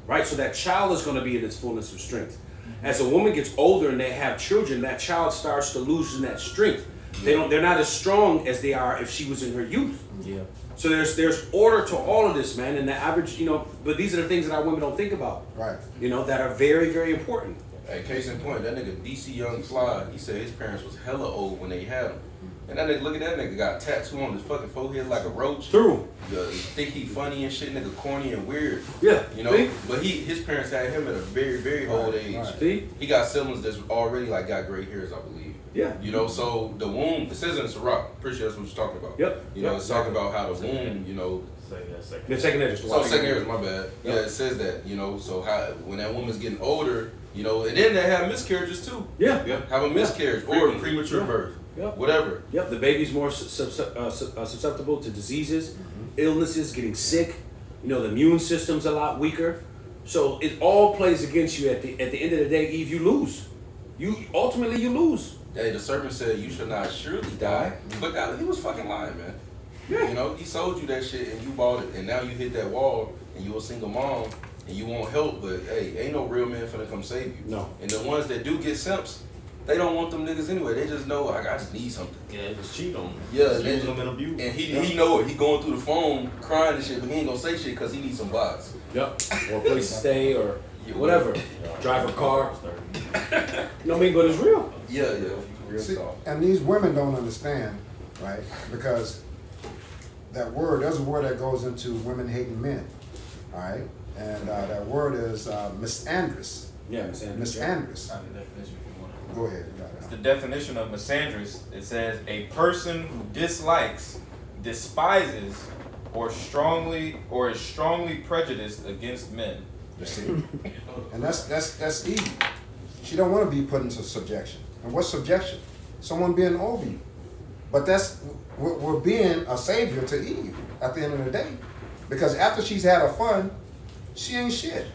right? So that child is going to be in its fullness of strength. As a woman gets older and they have children, that child starts to lose that strength. They're not as strong as they are if she was in her youth. Yeah. So there's order to all of this, man, and the average, but these are the things that our women don't think about. Right. That are very, very important. Hey, case in point, that nigga DC Young Fly, he said his parents was hella old when they had him. And that nigga, look at that nigga, got a tattoo on his fucking forehead like a roach. True. Think he funny and shit, nigga, corny and weird. Yeah. See? But his parents had him at a very, very old age. Right. See? He got siblings that's already got gray hairs, I believe. Yeah. So the womb, it says in Sirach, pretty sure that's what you're talking about. Yep. It's talking about how the womb, The second edge. second year, my bad. Yeah, it says that, so how when that woman's getting older, and then they have miscarriages too. Yeah. Have a miscarriage or premature birth. Yep. Whatever. Yep, the baby's more susceptible to diseases, illnesses, getting sick. The immune system's a lot weaker. So it all plays against you at the end of the day. Eve, you lose. Ultimately you lose. Hey, the serpent said you should not surely die. But he was fucking lying, man. Yeah. He sold you that shit and you bought it, and now you hit that wall and you a single mom and you want help, but hey, ain't no real man finna come save you. No. And the ones that do get simps, they don't want them niggas anyway. They just know I just need something. Yeah, just cheat on them. Yeah, Just and use them and abuse them. And he know it. He going through the phone crying and shit, but he ain't gonna say shit because he needs some bots. Yep. Or a place to stay or whatever. Drive a car. But it's real. Yeah. Real See, talk. and these women don't understand, right? Because there's a word that goes into women hating men, all right? And that word is misandrous. Yeah, misandrous. Misandrous. Find the definition if you want to. Go ahead. You got It's it. the definition of misandrous. It says a person who dislikes, despises, or is strongly prejudiced against men. You see? And that's Eve. She don't want to be put into subjection. And what's subjection? Someone being over you. But we're being a savior to Eve at the end of the day. Because after she's had her fun, she ain't shit.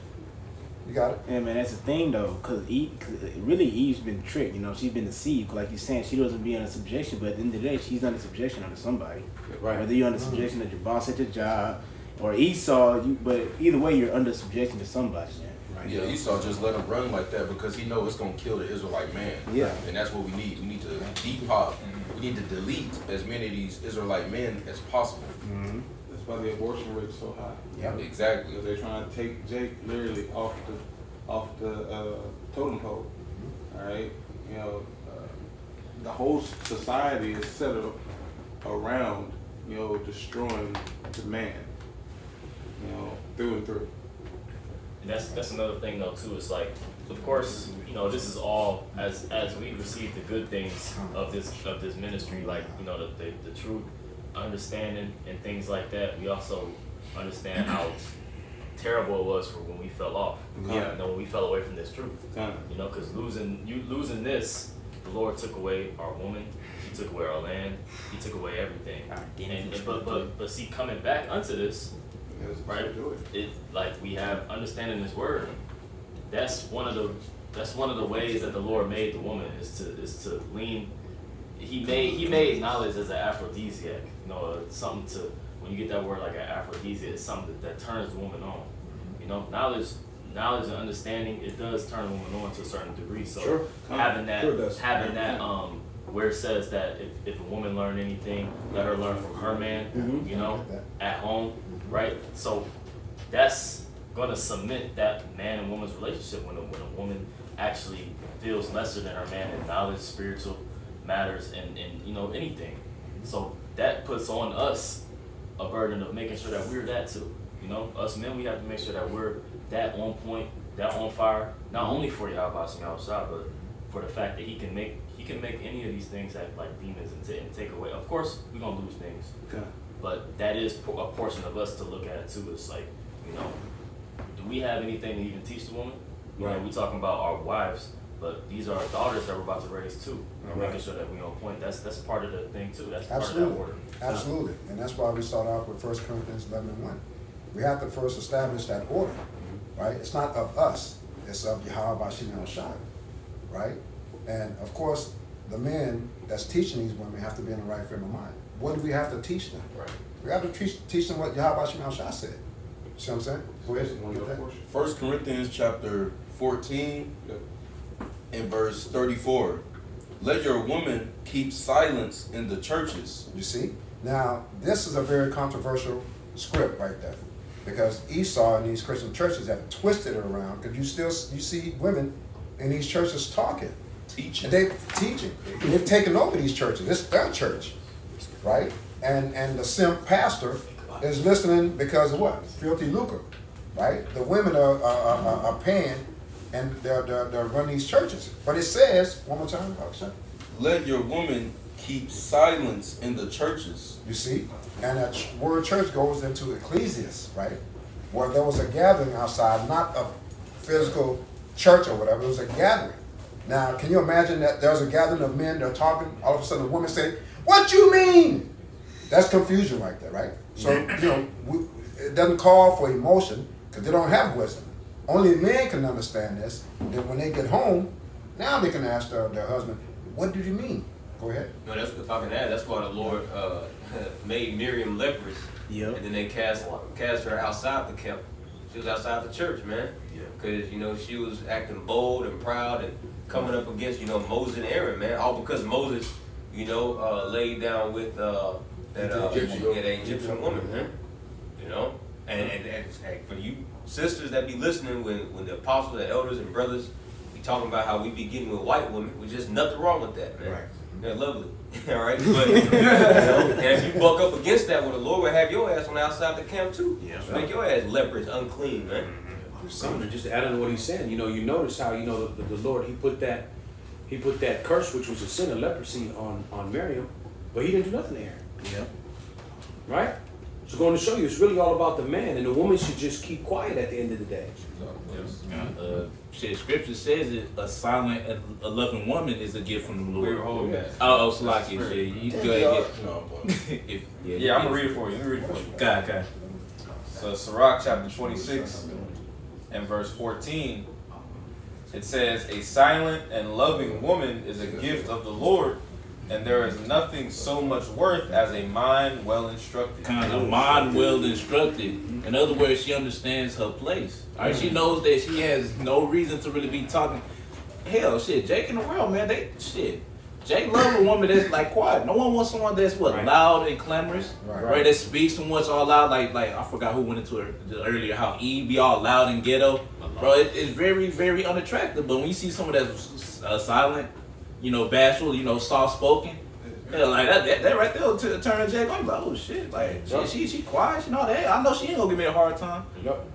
You got it? Yeah, man, that's the thing though, cause really Eve's been tricked. You know, she's been deceived. Like you're saying, she doesn't be under subjection, but at the end of the day, she's under subjection under somebody. Right. Whether you're under subjection of your boss at your job or Esau, but either way, you're under subjection to somebody. Man. Right. Yeah, Esau just let him run like that because he know it's gonna kill the Israelite man. Yeah. And that's what we need. We need to depop. We need to delete as many of these Israelite men as possible. Mm-hmm. That's why the abortion rate is so high. Yep. Exactly. Because they're trying to take Jake literally off the totem pole. All right, you know, the whole society is set up around, you know, destroying the man, you know, through and through. And that's another thing though too. It's like, of course, you know, this is all as we receive the good things of this ministry, like, you know, the true understanding and things like that. We also understand how terrible it was for when we fell off. Yeah. You know, when we fell away from this truth. Kind You know, because losing this, the Lord took away our woman. He took away our land. He took away everything. But see, coming back unto this, right? It like we have understanding His word. That's one of the ways that the Lord made the woman is to lean. He made knowledge as an aphrodisiac. You know, something to, when you get that word like an aphrodisiac, it's something that turns the woman on. You know, knowledge and understanding, it does turn a woman on to a certain degree. So Sure. having that Sure it does. where it says that if a woman learn anything, let her learn from her man, you know, at home, right? So that's gonna cement that man and woman's relationship when a woman actually feels lesser than her man in knowledge, spiritual matters, and you know, anything. So that puts on us a burden of making sure that we're that too. You know, us men, we have to make sure that we're that on point, that on fire, not only for Yahweh outside, but for the fact that he can make any of these things act like demons and take away. Of course, we're gonna lose things, Okay. but that is a portion of us to look at too. It's like, you know, do we have anything to even teach the woman? You know, we talking about our wives, but these are our daughters that we're about to raise too. Making sure that we on point. That's part of the thing too. That's part of that order. Absolutely. And that's why we start off with 1 Corinthians 11:1. We have to first establish that order, right? It's not of us. It's of Yahweh Bashim Shai, right? And of course, the men that's teaching these women have to be in the right frame of mind. What do we have to teach them? Right. We have to teach them what Yahweh Bashim Shai said. See what I'm saying? Go ahead. Get that. 1 Corinthians chapter 14 and verse 34. Let your woman keep silence in the churches. You see? Now, this is a very controversial script right there. Because Esau and these Christian churches have twisted it around. Because you see women in these churches talking. Teaching. And they're teaching. They've taken over these churches. It's their church. Right? And the simp pastor is listening because of what? Filthy lucre. Right? The women are paying and they're running these churches. But it says, one more time, Let your woman keep silence in the churches. you see? And that word church goes into ecclesias, right? Where there was a gathering outside, not a physical church or whatever, it was a gathering. Now, can you imagine that there's a gathering of men, they're talking, all of a sudden a woman say, "What you mean?" That's confusion right there, right? So, you know, it doesn't call for emotion because they don't have wisdom. Only men can understand this. Then when they get home, now they can ask their husband, "What did you mean?" Go ahead. No, that's if I can add. That's why the Lord made Miriam leprous, Yep. and then they cast her outside the camp. She was outside the church, man. Yeah. Because, you know, she was acting bold and proud and coming up against, you know, Moses and Aaron, man. All because Moses, you know, laid down with that Egyptian woman, man. You know, and for you sisters that be listening, when the apostles, the elders, and brothers be talking about how we be getting with white women, there's just nothing wrong with that, man. Right. They're lovely, all right. But you know, and if you buck up against that, well, the Lord will have your ass on the outside the camp too. Yeah. Make your ass leprous, unclean, man. Something just to add on to what he's saying, you know, you notice how, you know, the Lord, he put that curse, which was a sin of leprosy on Miriam, but he didn't do nothing to Aaron. Yeah. Right? So going to show you, it's really all about the man, and the woman should just keep quiet at the end of the day. Shit, scripture says it. A silent, a loving woman is a gift from the We were Lord. holding that. Oh, Slaki, shit. You go ahead. No, but If, Yeah, I'm gonna read it for you. Let me read it for you. God. So Sirach chapter 26 and verse 14, it says, "A silent and loving woman is a gift of the Lord, and there is nothing so much worth as a mind well instructed." Kind of mind well instructed. In other words, she understands her place. All right, she knows that she has no reason to really be talking. Hell, shit, Jake and the world, man, Jake love a woman that's like quiet. No one wants someone that's loud and clamorous, right? That speaks too much all loud. Like I forgot who went into it earlier. How Eve be all loud and ghetto, bro. It's very, very unattractive. But when you see someone that's silent, bashful, soft spoken, like that right there to turn Jake on. Like, oh shit, like she quiet. That. I know she ain't gonna give me a hard time,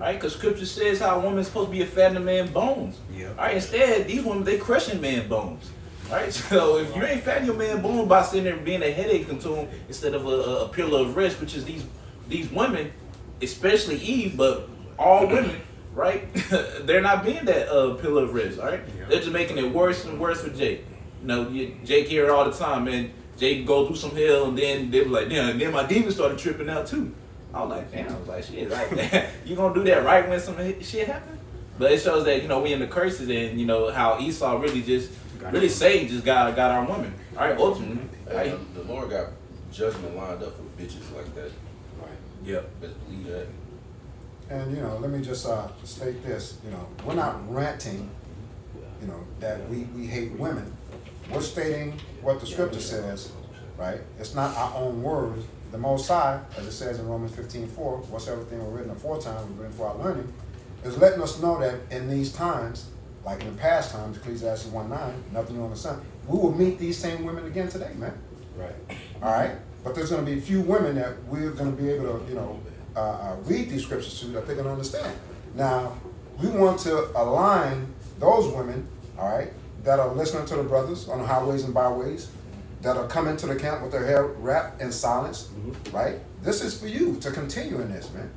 right? Because Scripture says how a woman's supposed to be a fattening of man's bones. All right. Instead, these women they crushing man's bones. Right, so if you ain't fattening your man boom by sitting there being a headache to him instead of a pillar of rest, which is these women, especially Eve, but all women, right? They're not being that pillar of rest, all right? They're just making it worse and worse for Jake. Jake hear it all the time, man. Jake go through some hell, and then they be like, damn, then my demons started tripping out too. I was like, damn, shit, like you gonna do that right when some shit happen? But it shows that we in the curses, and how Esau really Satan just got our woman. All right, ultimately. Hey, the Lord got judgment lined up for bitches like that. Right. Yep. Best believe that. And let me just state this. We're not ranting. That we hate women. We're stating what the Scripture says, right? It's not our own words. The Most High, as it says in Romans 15:4, whatsoever thing were written aforetime, was written for our learning, is letting us know that in these times, like in the past times, Ecclesiastes 1:9, nothing new on the sun, we will meet these same women again today, man. Right. All right? But there's going to be a few women that we're going to be able to, read these scriptures to that they're going to understand. Now, we want to align those women, all right, that are listening to the brothers on the highways and byways, that are coming to the camp with their hair wrapped in silence, right? This is for you to continue in this, man.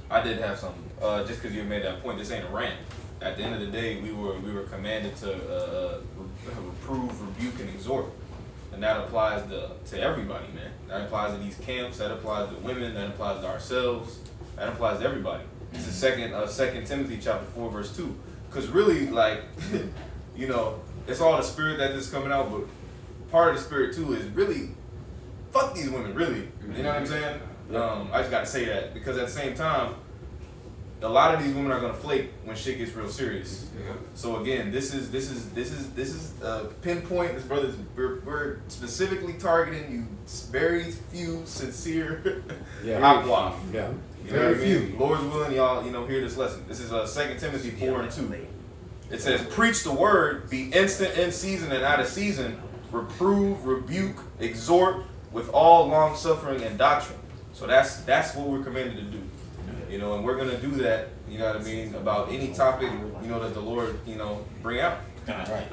I did have something. Just because you made that point, this ain't a rant. At the end of the day, we were commanded to reprove, rebuke, and exhort, and that applies to everybody, man. That applies to these camps. That applies to women. That applies to ourselves. That applies to everybody. This is Second Timothy chapter 4 verse 2. Because really, like, it's all the spirit that is coming out, but part of the spirit too is really fuck these women, really. You know what I'm saying? I just got to say that because at the same time, a lot of these women are gonna flake when shit gets real serious. So again, this is pinpoint. This brother's we're specifically targeting you. Very few sincere aquaf. Yeah. You know what I mean? Lord's willing, y'all, hear this lesson. This is 2 Timothy 4:2. It says, "Preach the word, be instant in season and out of season, reprove, rebuke, exhort with all long suffering and doctrine." So that's what we're commanded to do. And we're gonna do that, about any topic, that the Lord, bring out. Right.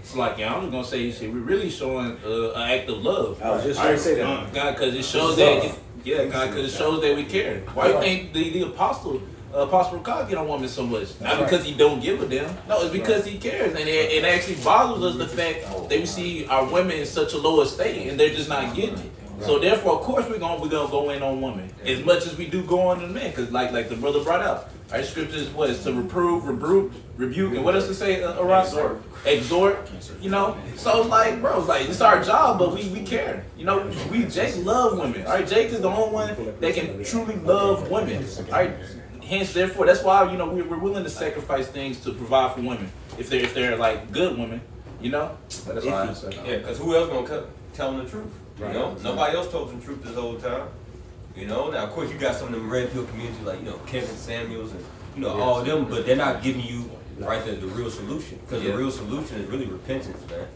It's like, I was gonna say, we're really showing an act of love. I was just trying to say that. God, because it shows that, because it shows that we care. Why do you think the Apostle Paul get on women so much? Not because he don't give a damn. No, it's because he cares, and it actually bothers us the fact that we see our women in such a low estate, and they're just not getting it. So therefore, of course, we're gonna go in on women as much as we do go on the men, because like the brother brought out, our scripture is what is to reprove, rebuke, and what else to say? Exhort. So it's like, bro, it's our job, but we care. Jake love women. All right, Jake is the only one that can truly love women. All right. Hence, therefore, that's why we're willing to sacrifice things to provide for women if they're like good women. That's why I said. Yeah, because who else gonna tell them the truth? Nobody else told them the truth this whole time. Now of course you got some of them red pill communities like Kevin Samuels and all of them, but they're not giving you the real solution, because the real solution is really repentance, man.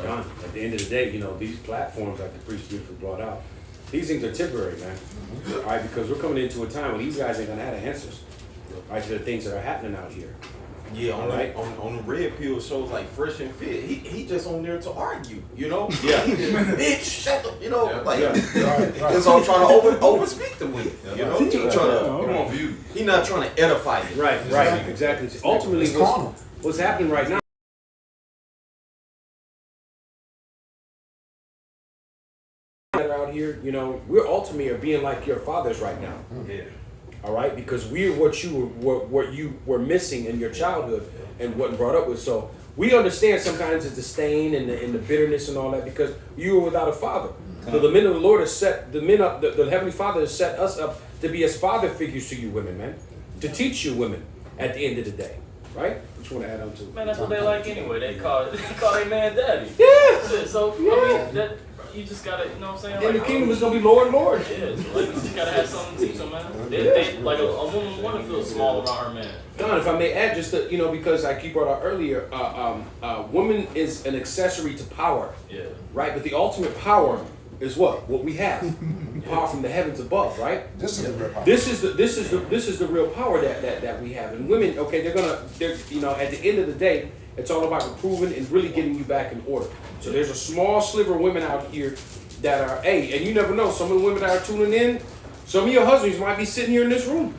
John, at the end of the day, these platforms like the priest beautifully brought out, these things are temporary, man. All right, because we're coming into a time when these guys ain't gonna have the answers, right, to the things that are happening out here. Yeah, on the red pill shows like Fresh and Fit, he just on there to argue, Yeah. Bitch, shut up, Right. That's all trying to overspeak the women. He ain't trying to. He not trying to edify you. Right, exactly. Ultimately, what's happening right now out here, we're ultimately are being like your fathers right now. Yeah. all right, because we're what you were missing in your childhood and wasn't brought up with. So we understand sometimes it's the stain and the bitterness and all that because you were without a father. So the men of the Lord has set the men up. The Heavenly Father has set us up to be as father figures to you women, man, to teach you women at the end of the day, right? What you want to add on to? Man, that's what they like anyway. They call their man daddy. Yeah. So Yeah. I mean, that you just gotta, you know what I'm saying? And the kingdom is gonna be Lord. Yeah, so like, you just gotta have something to teach them, man. They like a woman want to feel small around her man. Don, if I may add, just to, because like you brought out earlier, woman is an accessory to power, Yeah. right? But the ultimate power is what we have, power from the heavens above, right? This is the real power. This is the real power that we have. And women, okay, they're at the end of the day, it's all about improving and really getting you back in order. So there's a small sliver of women out here that are, and you never know, some of the women that are tuning in, some of your husbands might be sitting here in this room.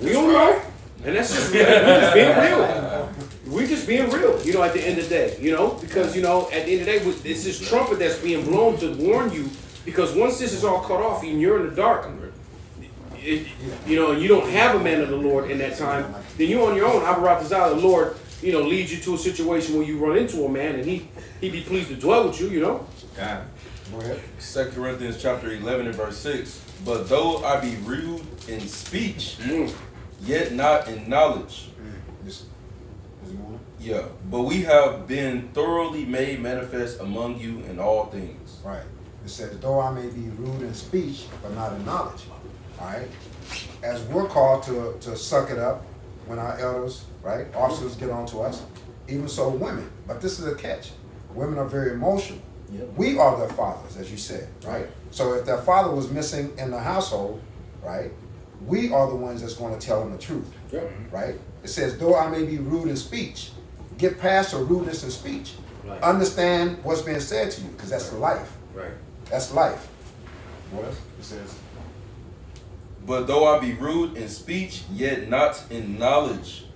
We don't know. And that's just, we're just being real. We're just being real, at the end of the day, because, at the end of the day, it's this trumpet that's being blown to warn you, because once this is all cut off and you're in the dark, and you don't have a man of the Lord in that time, then you're on your own. The Lord, leads you to a situation where you run into a man and he'd be pleased to dwell with you, God. Go ahead. 2 Corinthians chapter 11 and verse 6. But though I be rude in speech, yet not in knowledge. Yeah, but we have been thoroughly made manifest among you in all things. Right. It says, though I may be rude in speech, but not in knowledge. All right. As we're called to suck it up when our elders, right, officers get on to us, even so women. But this is a catch. Women are very emotional. Yep. We are their fathers, as you said, right? So if their father was missing in the household, right, we are the ones that's going to tell them the truth, right? It says, though I may be rude in speech, get past the rudeness in speech. Right. Understand what's being said to you, because that's life. Right. That's life. What else? It says, But though I be rude in speech, yet not in knowledge.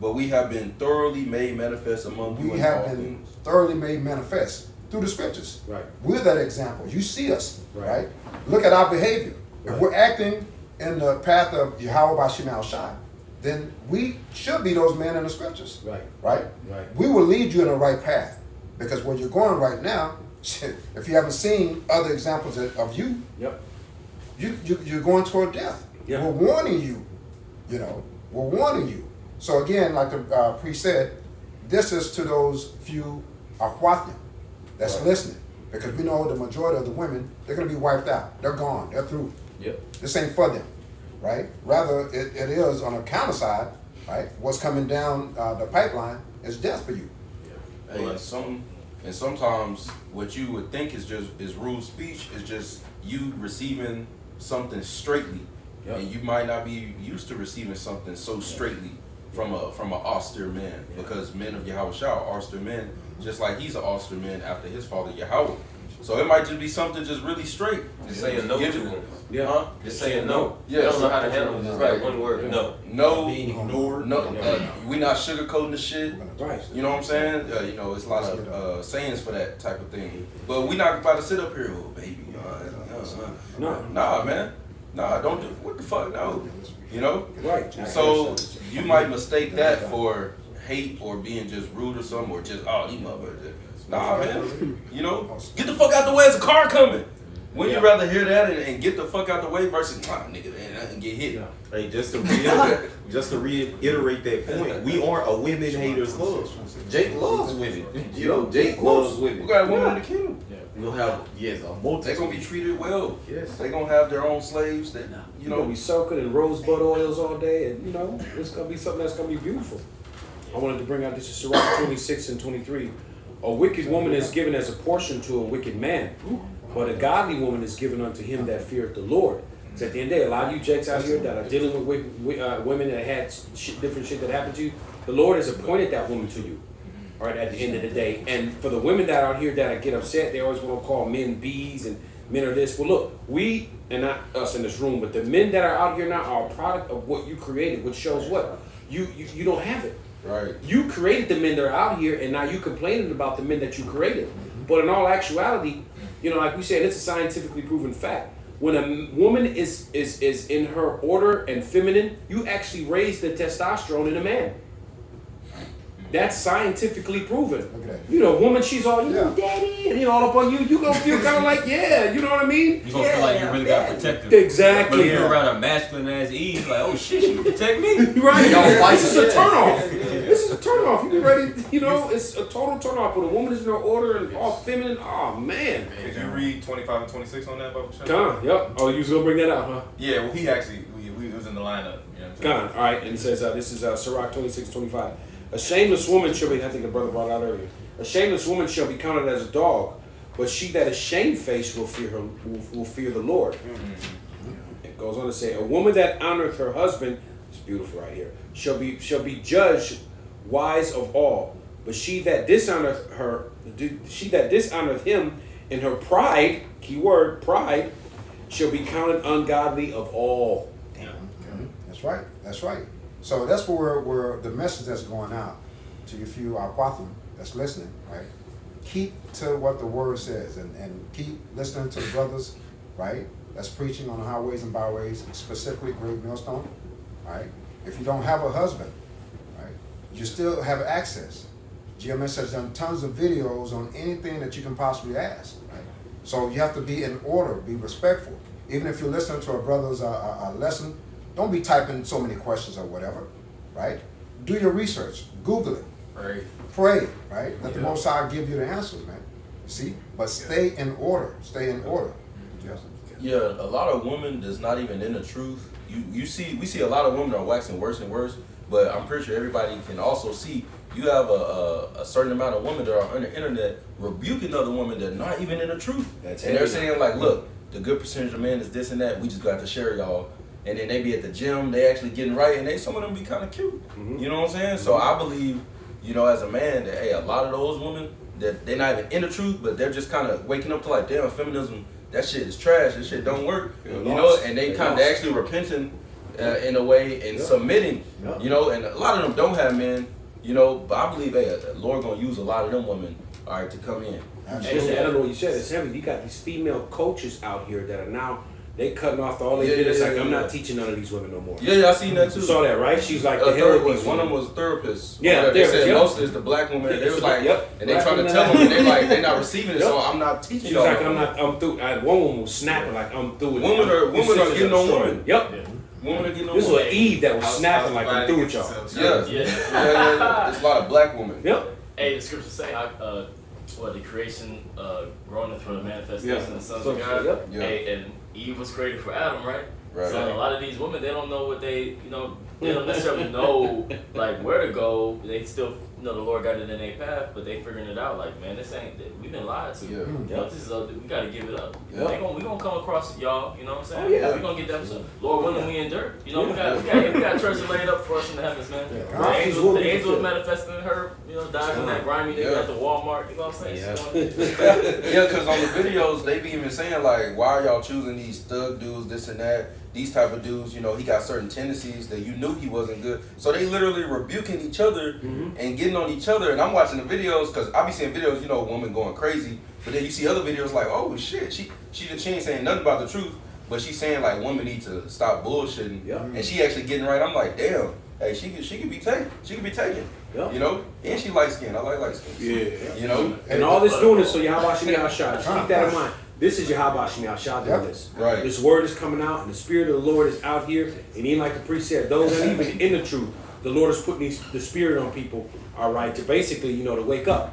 But we have been thoroughly made manifest among you we in have all been things. thoroughly made manifest through the scriptures. Right. We're that example. You see us, Right. right? Look at our behavior. Right. If we're acting in the path of Yahweh Bashim al-Shai, then we should be those men in the scriptures. Right. Right? Right. We will lead you in the right path. Because where you're going right now, if you haven't seen other examples of you, Yep. you're going toward death. Yeah. We're warning you, we're warning you. So again, like the priest said, this is to those few Ahwathim that's Right. listening. Because we know the majority of the women, they're going to be wiped out. They're gone. They're through. Yep. This ain't for them, right? Rather, it is on the counter side, right? What's coming down the pipeline is death for you. Hey, and sometimes what you would think is rude speech is just you receiving something straightly, Yep. and you might not be used to receiving something so straightly from a austere man, because men of Yahweh are austere men, just like he's an austere man after his father Yahweh. So it might just be something just really straight. Just saying no Give to it- them. Yeah. Huh? Just saying no. Yes. They don't know how to handle it. Just Right. like one word. No. No, Being ignored. no, we not sugarcoating the shit. Right. You know what I'm saying? It's a lot of sayings for that type of thing. But we not about to sit up here, oh baby. No. Nah, man. Nah, don't do what the fuck, no. Right. So you might mistake that for hate or being just rude or something, or just these motherfuckers. Nah, man. Get the fuck out the way. There's a car coming. Wouldn't you rather hear that and get the fuck out the way versus nigga and get hit? Hey, just to reiterate that point, we aren't a women haters club. Jake loves women. Jake loves We women. got women in the kingdom. We'll have a multitude. They're gonna be treated well. Yes. They're gonna have their own slaves that You're gonna be soaking in rosebud oils all day, and it's gonna be something that's gonna be beautiful. I wanted to bring out this is Sirach 26 and 23. A wicked woman is given as a portion to a wicked man, but a godly woman is given unto him that feareth the Lord. So at the end of the day, a lot of you jakes out here that are dealing with women that had different shit that happened to you, the Lord has appointed that woman to you. All right, at the end of the day. And for the women that are here that get upset, they always want to call men bees and men are this. Well, look, we, and not us in this room, but the men that are out here now are a product of what you created, which shows what? You don't have it. right. You created the men that are out here, and now you complaining about the men that you created. But in all actuality, like we said, it's a scientifically proven fact. when a woman is in her order and feminine, you actually raise the testosterone in a man. That's scientifically proven. Look at that. You know, woman, she's all, Yeah. daddy, and all up on you. You gonna feel kind of like, yeah, you know what I mean? You gonna feel like you really got protected. Exactly. But if you're around a masculine ass Eve, like, oh shit, she can protect me. Right. Y'all fight This is a it. turnoff. This is a turnoff. You be ready, you know, it's a total turnoff. When a woman is in her order and all feminine, oh man. Could you read 25 and 26 on that, Bubba? Gone. Yep. Oh, you was gonna bring that up, huh? Yeah, well, he actually, we was in the lineup. You know what I'm saying? Gone. All right. And it says, this is Sirach 26:25. A shameless woman shall be, I think the brother brought it out earlier. A shameless woman shall be counted as a dog, but she that is shamefaced will fear the Lord. It goes on to say, a woman that honoreth her husband, it's beautiful right here, shall be judged wise of all. But she that dishonoreth him in her pride, key word, pride, shall be counted ungodly of all. That's right. That's right. So that's where the message that's going out to you few Aquatham that's listening, right? Keep to what the word says and keep listening to the brothers, right? That's preaching on the highways and byways, specifically Great Millstone, right? If you don't have a husband, right, you still have access. GMS has done tons of videos on anything that you can possibly ask, right? So you have to be in order, be respectful. Even if you're listening to a brother's lesson, don't be typing so many questions or whatever, right? Do your research, Google it, pray, right? Let the Most High give you the answers, man. See, but stay in order, stay in order. Yes. Yeah, a lot of women that's not even in the truth. We see a lot of women are waxing worse and worse, but I'm pretty sure everybody can also see you have a certain amount of women that are on the internet rebuking other women that are not even in the truth. And they're saying like, look, the good percentage of men is this and that. We just got to share y'all. And then they be at the gym, they actually getting right, and some of them be kind of cute. You know what I'm saying? So I believe, you know, as a man, that hey, a lot of those women that they're not even in the truth, but they're just kind of waking up to like, damn, feminism, that shit is trash. That shit don't work. You know, and they actually repenting in a way and submitting. You know, and a lot of them don't have men. You know, but I believe, hey, the Lord gonna use a lot of them women, all right, to come in. Absolutely. I don't know what you said. It's heavy. You got these female coaches out here that are now. They cutting off all they did. It's like, I'm not teaching none of these women no more. Yeah, I seen that too. You saw that, right? She's like, the hell with these one of them was therapists. Yeah, they said mostly it's the black women. They was like, and they trying to tell them, and they like, they not receiving it, so I'm not teaching. She's like, I'm through. One woman was snapping like, I'm through with women are getting on women. Yep. Women are getting on women. This was Eve that was snapping like, I'm through with y'all. Yeah. There's a lot of black women. Yep. Hey, the scriptures say, the creation groaneth from the manifestation of the sons of God. Hey, and Eve was created for Adam, right? So a lot of these women, they don't know what they don't necessarily know like where to go. They still know the Lord got it in their path, but they figuring it out. Like, man, this ain't. We've been lied to. You know, this is we got to give it up. We gonna come across y'all. You know what I'm saying? We gonna get that. Lord willing, we endure. You know, we got treasure laid up for us in the heavens, man. The angels manifesting in her. You know, dodging that grimy nigga at the Walmart. You know what I'm saying? Yeah, because on the videos they be even saying like, why are y'all choosing these thug dudes, this and that, these type of dudes? You know, he got certain tendencies that you knew he wasn't good. So they literally rebuking each other and getting on each other. And I'm watching the videos because I be seeing videos, you know, women going crazy. But then you see other videos like, oh shit, she ain't saying nothing about the truth, but she's saying like women need to stop bullshitting. And she actually getting right. I'm like, damn, hey, she could be taken. She could be taken. You know, and she light skinned. I like light skin. Yeah. You know, and all this doing is so Yahweh Shemi Ashad. Just keep that in mind. This is Yahweh Shemi Ashad doing this. Right. This word is coming out, and the Spirit of the Lord is out here. And even like the priest said, those that even in the truth, the Lord is putting the Spirit on people. All right, to basically, you know, to wake up.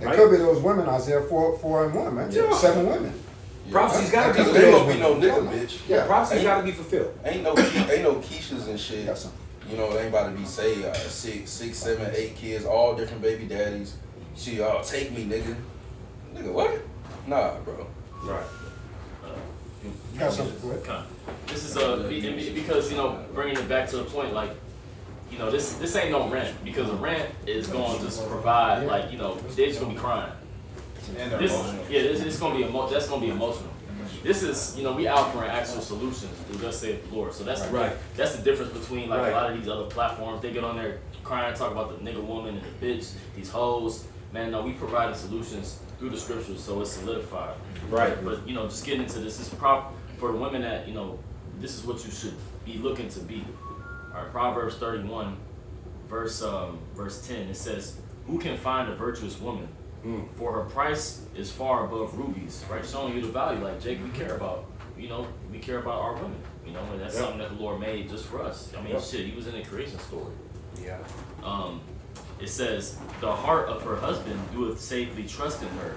It could be those women, Isaiah 4:1, man. 7 women. Prophecy's got to be fulfilled. fulfilled. Be no nigga, bitch. Yeah, prophecy's got to be fulfilled. Ain't no Keishas and shit. You know, they ain't about to be say 6, 7, 8 kids, all different baby daddies. She take me, nigga. Nigga, what? Nah, bro. Right. You got something quick? This is because bringing it back to the point, like, this ain't no rent, because a rent is going to just provide, like, they're just gonna be crying. And they're emotional. It's gonna be that's gonna be emotional. This is, we offering actual solutions through Thus saith the Lord. So that's the difference between like a lot of these other platforms. They get on there crying, talk about the nigga woman and the bitch, these hoes. Man, no, we providing solutions through the scriptures, so it's solidified. Right. But just getting into this is for the women that, this is what you should be looking to be. All right, Proverbs 31, verse 10, it says, "Who can find a virtuous woman? For her price is far above rubies," right? Showing you the value. Like, Jake, we care about, we care about our women, and that's something that the Lord made just for us. I mean, shit, he was in the creation story. Yeah. It says, "The heart of her husband doeth safely trust in her,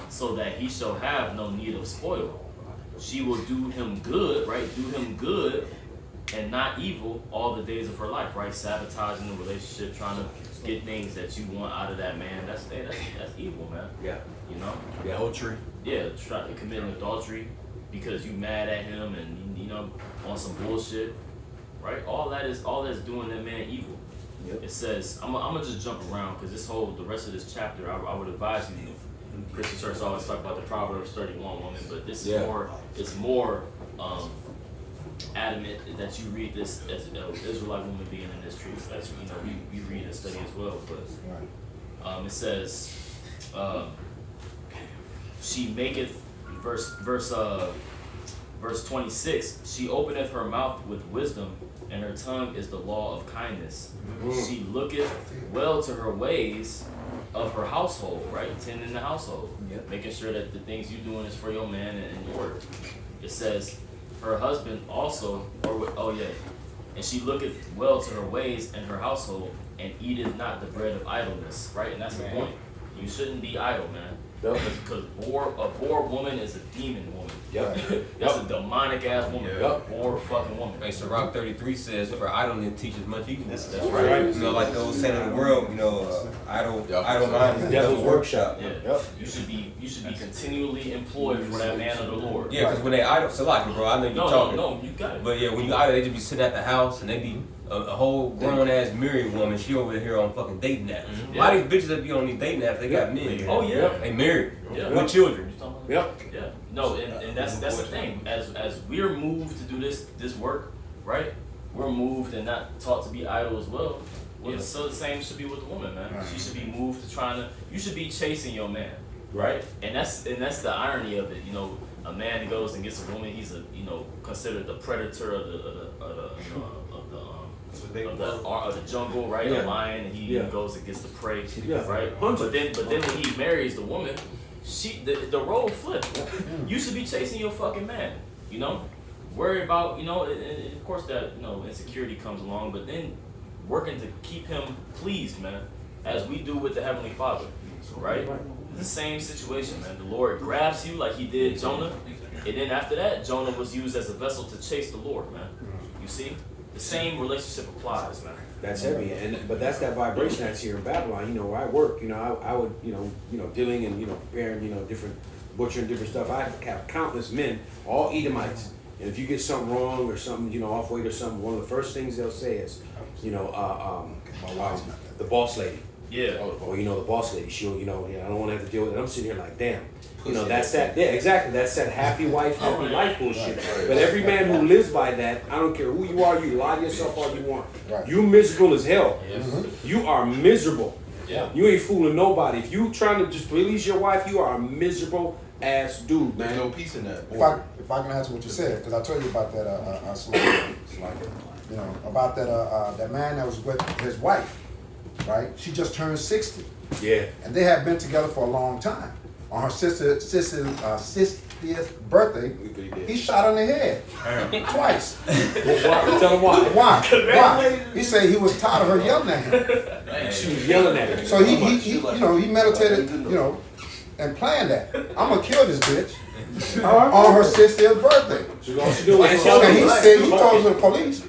so that he shall have no need of spoil. She will do him good," right? Do him good and not evil all the days of her life, right? Sabotaging the relationship, trying to get things that you want out of that man. That's evil, man. Yeah. Yeah, whole tree. Yeah, committing adultery because you mad at him and on some bullshit, right? All that's doing that man evil. Yep. It says, I'm gonna just jump around because the rest of this chapter, I would advise you. Christian Church always talk about the Proverbs 31 woman, but this is more adamant that you read this as an Israelite woman being in this truth. As we read and study as well. But it says, she maketh verse 26. She openeth her mouth with wisdom, and her tongue is the law of kindness. She looketh well to her ways of her household, right? Tending the household, making sure that the things you're doing is for your man and in order. It says, her husband also, and she looketh well to her ways and her household, and eateth not the bread of idleness, right? And that's the point. You shouldn't be idle, man. Because a bored woman is a demon woman. That's a demonic ass woman. Bored fucking woman. Hey, so Rock 33 says, "For idleness teaches much evil." That's right. Like the old saying in the world, idle mind is the devil's workshop. Yeah. You should be continually employed for that man of the Lord. Yeah, because when they idle, so like, bro, I know you talking. No, you got it. But yeah, when you idle, they just be sitting at the house and they be a whole grown ass married woman. She over here on fucking dating apps. Why these bitches that be on these dating apps? They got men. Oh yeah. They married with children. Yeah. No, and that's the thing. As we're moved to do this work, right? We're moved and not taught to be idle as well. So the same should be with the woman, man. She should be moved to you should be chasing your man, right? And that's the irony of it. A man goes and gets a woman, he's considered the predator of the jungle, right? A lion, and he goes and gets the prey, right? But then when he marries the woman, the role flipped. You should be chasing your fucking man, worry about, and of course that, insecurity comes along, but then working to keep him pleased, man, as we do with the Heavenly Father, right? It's the same situation, man. The Lord grabs you like he did Jonah, and then after that, Jonah was used as a vessel to chase the Lord, man. You see? The same relationship applies, man. That's heavy, but that's that vibration that's here in Babylon. Where I work, I would, dealing and preparing, different butchering different stuff. I have countless men, all Edomites, and if you get something wrong or something, off weight or something, one of the first things they'll say is, the boss lady. Yeah. Or the boss lady. She'll, I don't want to have to deal with it. I'm sitting here like, damn. That's that. Yeah, exactly. That's that happy wife, happy life bullshit. But every man who lives by that, I don't care who you are, you lie to yourself all you want. Right. You miserable as hell. Mm-hmm. You are miserable. Yeah. You ain't fooling nobody. If you trying to just please your wife, you are a miserable ass dude, man. There's no peace in that. If I can answer what you said, because I told you about that, about that man that was with his wife, right? She just turned 60. Yeah. And they had been together for a long time. On her sister's 60th birthday, he shot her in the head twice. Tell him why. Why? He said he was tired of her yelling at him. She was yelling at him. So he meditated, and planned that. I'm gonna kill this bitch on her 60th birthday. And he told the police,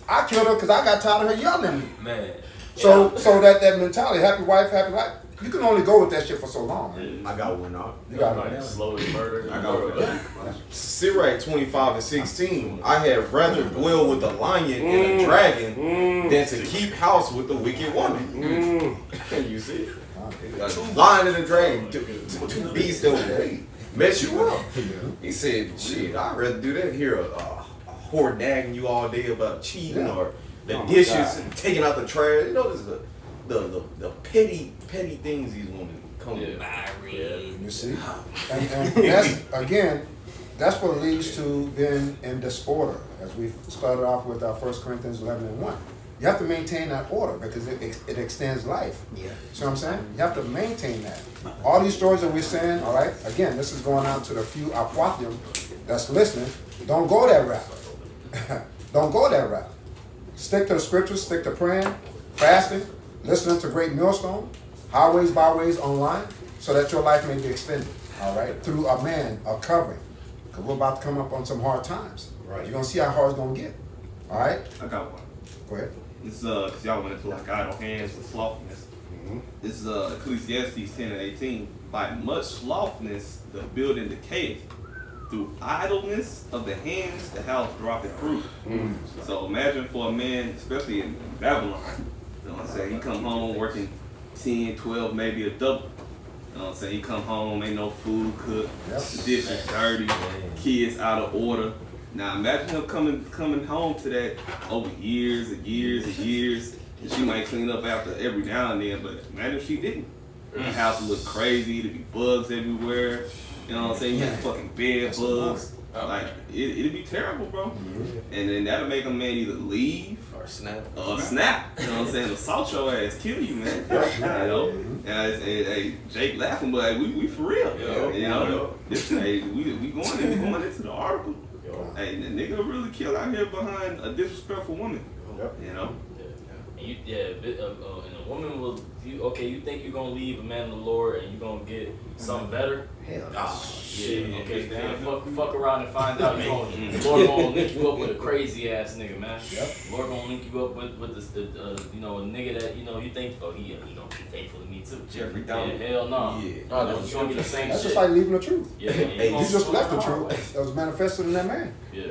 I killed her because I got tired of her yelling at me. Man. So that mentality, happy wife, happy life. You can only go with that shit for so long, man. I got one now. You got one. Slowly murder. I got one. Sirach 25 and 16. I had rather dwell with a lion and a dragon than to keep house with a wicked woman. You see? A lion and a dragon, two beasts that will mess you up. He said, shit, I'd rather do that. Hear a whore nagging you all day about cheating or the dishes and taking out the trash. This is the petty things these women come with. You see? And that's, again, that's what leads to being in disorder, as we started off with 1 Corinthians 11:1. You have to maintain that order because it extends life. Yeah. See what I'm saying? You have to maintain that. All these stories that we're saying, all right, again, this is going out to the few Aquathium that's listening. Don't go that route. Don't go that route. Stick to the scriptures, stick to praying, fasting, listening to Great Millstone, Highways, Byways online, so that your life may be extended, all right, through a man, a covering. Because we're about to come up on some hard times. Right. You're going to see how hard it's going to get, all right? I got one. Go ahead. This is cause y'all went into like idle hands with slothfulness. This is Ecclesiastes 10:18. By much slothfulness the building decayeth. Through idleness of the hands the house droppeth fruit. So imagine for a man, especially in Babylon, you know what I'm saying, he come home working 10, 12, maybe a double. You know what I'm saying? He come home, ain't no food cooked, Yep. the dishes dirty, kids out of order. Now imagine him coming home to that over years and years and years. And she might clean up after every now and then, but imagine if she didn't. The house would look crazy, there'd be bugs everywhere. You know what I'm saying? You had fucking bed bugs. Like it'd be terrible, bro. And then that'll make a man either leave Or snap. or snap. You know what I'm saying? Assault your ass, kill you, man. You know? And hey, Jake laughing, but we for real. You know? Hey, we going into the article. Hey, the nigga really killed out here behind a disrespectful woman. You know? And and a woman will, you think you're gonna leave a man of the Lord and you're gonna get something better? Hell. Yeah, okay, then fuck around and find out the Lord gonna link you up with a crazy ass nigga, man. Yep. Lord gonna link you up with this, a nigga that you think, oh he gonna be faithful to me too. Jeffrey Yeah, Dahmer. hell no. Yeah. You gonna get the same That's shit. just like leaving the truth. Yeah, Hey, gonna you just go left the hard way. truth that was manifested in that man. Yeah.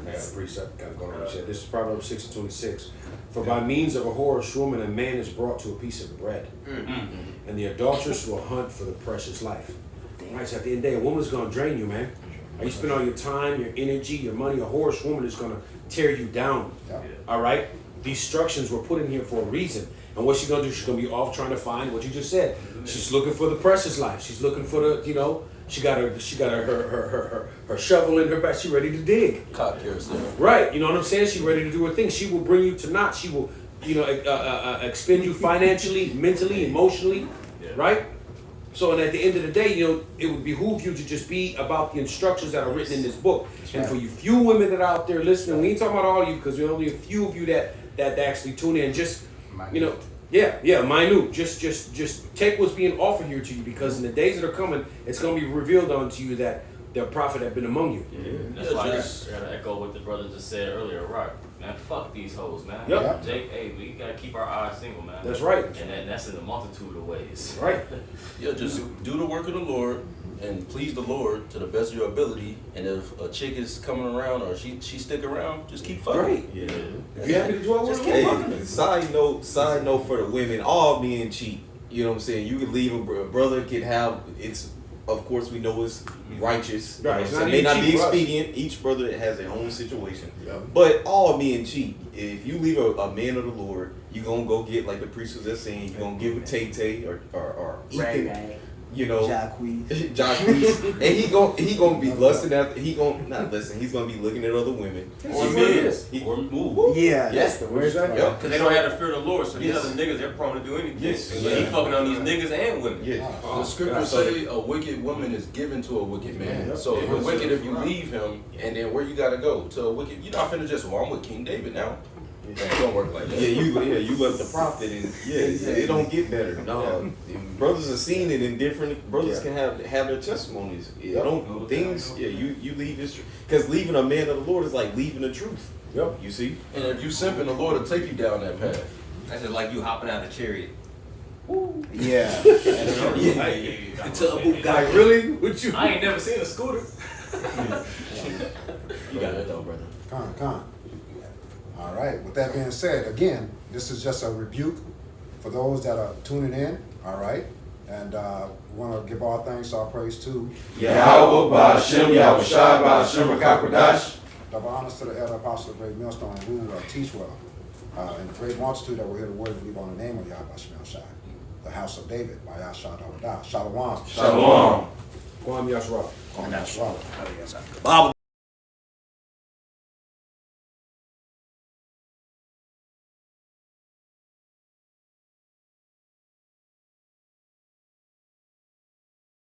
I got a precept kind of going on. This is Proverbs 6:26. For by means of a whorish woman, a man is brought to a piece of bread, and the adulteress will hunt for the precious life. Right, so at the end of the day, a woman's gonna drain you, man. You spend all your time, your energy, your money. A whorish woman is gonna tear you down. Yeah. All right. These instructions were put in here for a reason. And what's she gonna do? She's gonna be off trying to find what you just said. She's looking for the precious life. She's looking for the, she got her shovel in her back. She ready to dig. Cock yourself. Right, you know what I'm saying? She ready to do her thing. She will bring you to naught. She will, expend you financially, mentally, emotionally, right? So, and at the end of the day, it would behoove you to just be about the instructions that are written in this book. And for you few women that are out there listening, we ain't talking about all of you because there's only a few of you that actually tune in. Just, minute. Just take what's being offered here to you because in the days that are coming, it's going to be revealed unto you that the prophet have been among you. That's why I gotta echo what the brother just said earlier, right? Man, fuck these hoes, man. Yep. Jake, hey, we gotta keep our eyes single, man. That's right. And that's in a multitude of ways. Right. Yeah, just do the work of the Lord and please the Lord to the best of your ability. And if a chick is coming around or she stick around, just keep fucking. Right. Yeah. If you happy to dwell with Hey, her, side note for the women, all men cheat. You know what I'm saying? You can leave a brother can have of course we know it's righteous. Right, You it's know not what I'm saying? May not even be cheat for us. expedient. Each brother has their own situation. Yep. But all men cheat. If you leave a man of the Lord, you gonna go get like the priest was just saying, you gonna give a Tay or Ethan. Jacquees. Jacquees. And he gonna be lusting after he's gonna be looking at other women. Or men. Or move. Yeah, Yes. that's the worst part. Yep. Because they don't have the fear of the Lord, so these Yes. other niggas, they're prone to do anything. Yes. And he fucking on these niggas and women. Yes. The scriptures say a wicked woman is given to a wicked man. So if you're wicked if you leave him, and then where you gotta go to a wicked, you're not finna just, I'm with King David now. It don't work like that. You left the prophet and it don't get better. No, brothers are seeing it in different. Brothers can have their testimonies. It don't things. Yeah, you leave this because leaving a man of the Lord is like leaving the truth. Yep. You see. And if you simping, the Lord will take you down that path. That's just like you hopping out of the chariot. Yeah. Like really? Would you? I ain't never seen a scooter. You got it though, brother. Con. All right. With that being said, again, this is just a rebuke for those that are tuning in. All right. And we want to give all thanks, all praise to Yahweh Ba'Shem, Yahweh Shai Ba'Shem Rakakwadash. double honors to the elder apostle of Great Millstone who teach well. And the great multitude that will hear the word and believe on the name of Yahweh Shemel Shai. The house of David by Yahshua Dawadah. Shalom. Shalom. Kwam Yashua. on that swallow. Oh, yes, I- Bible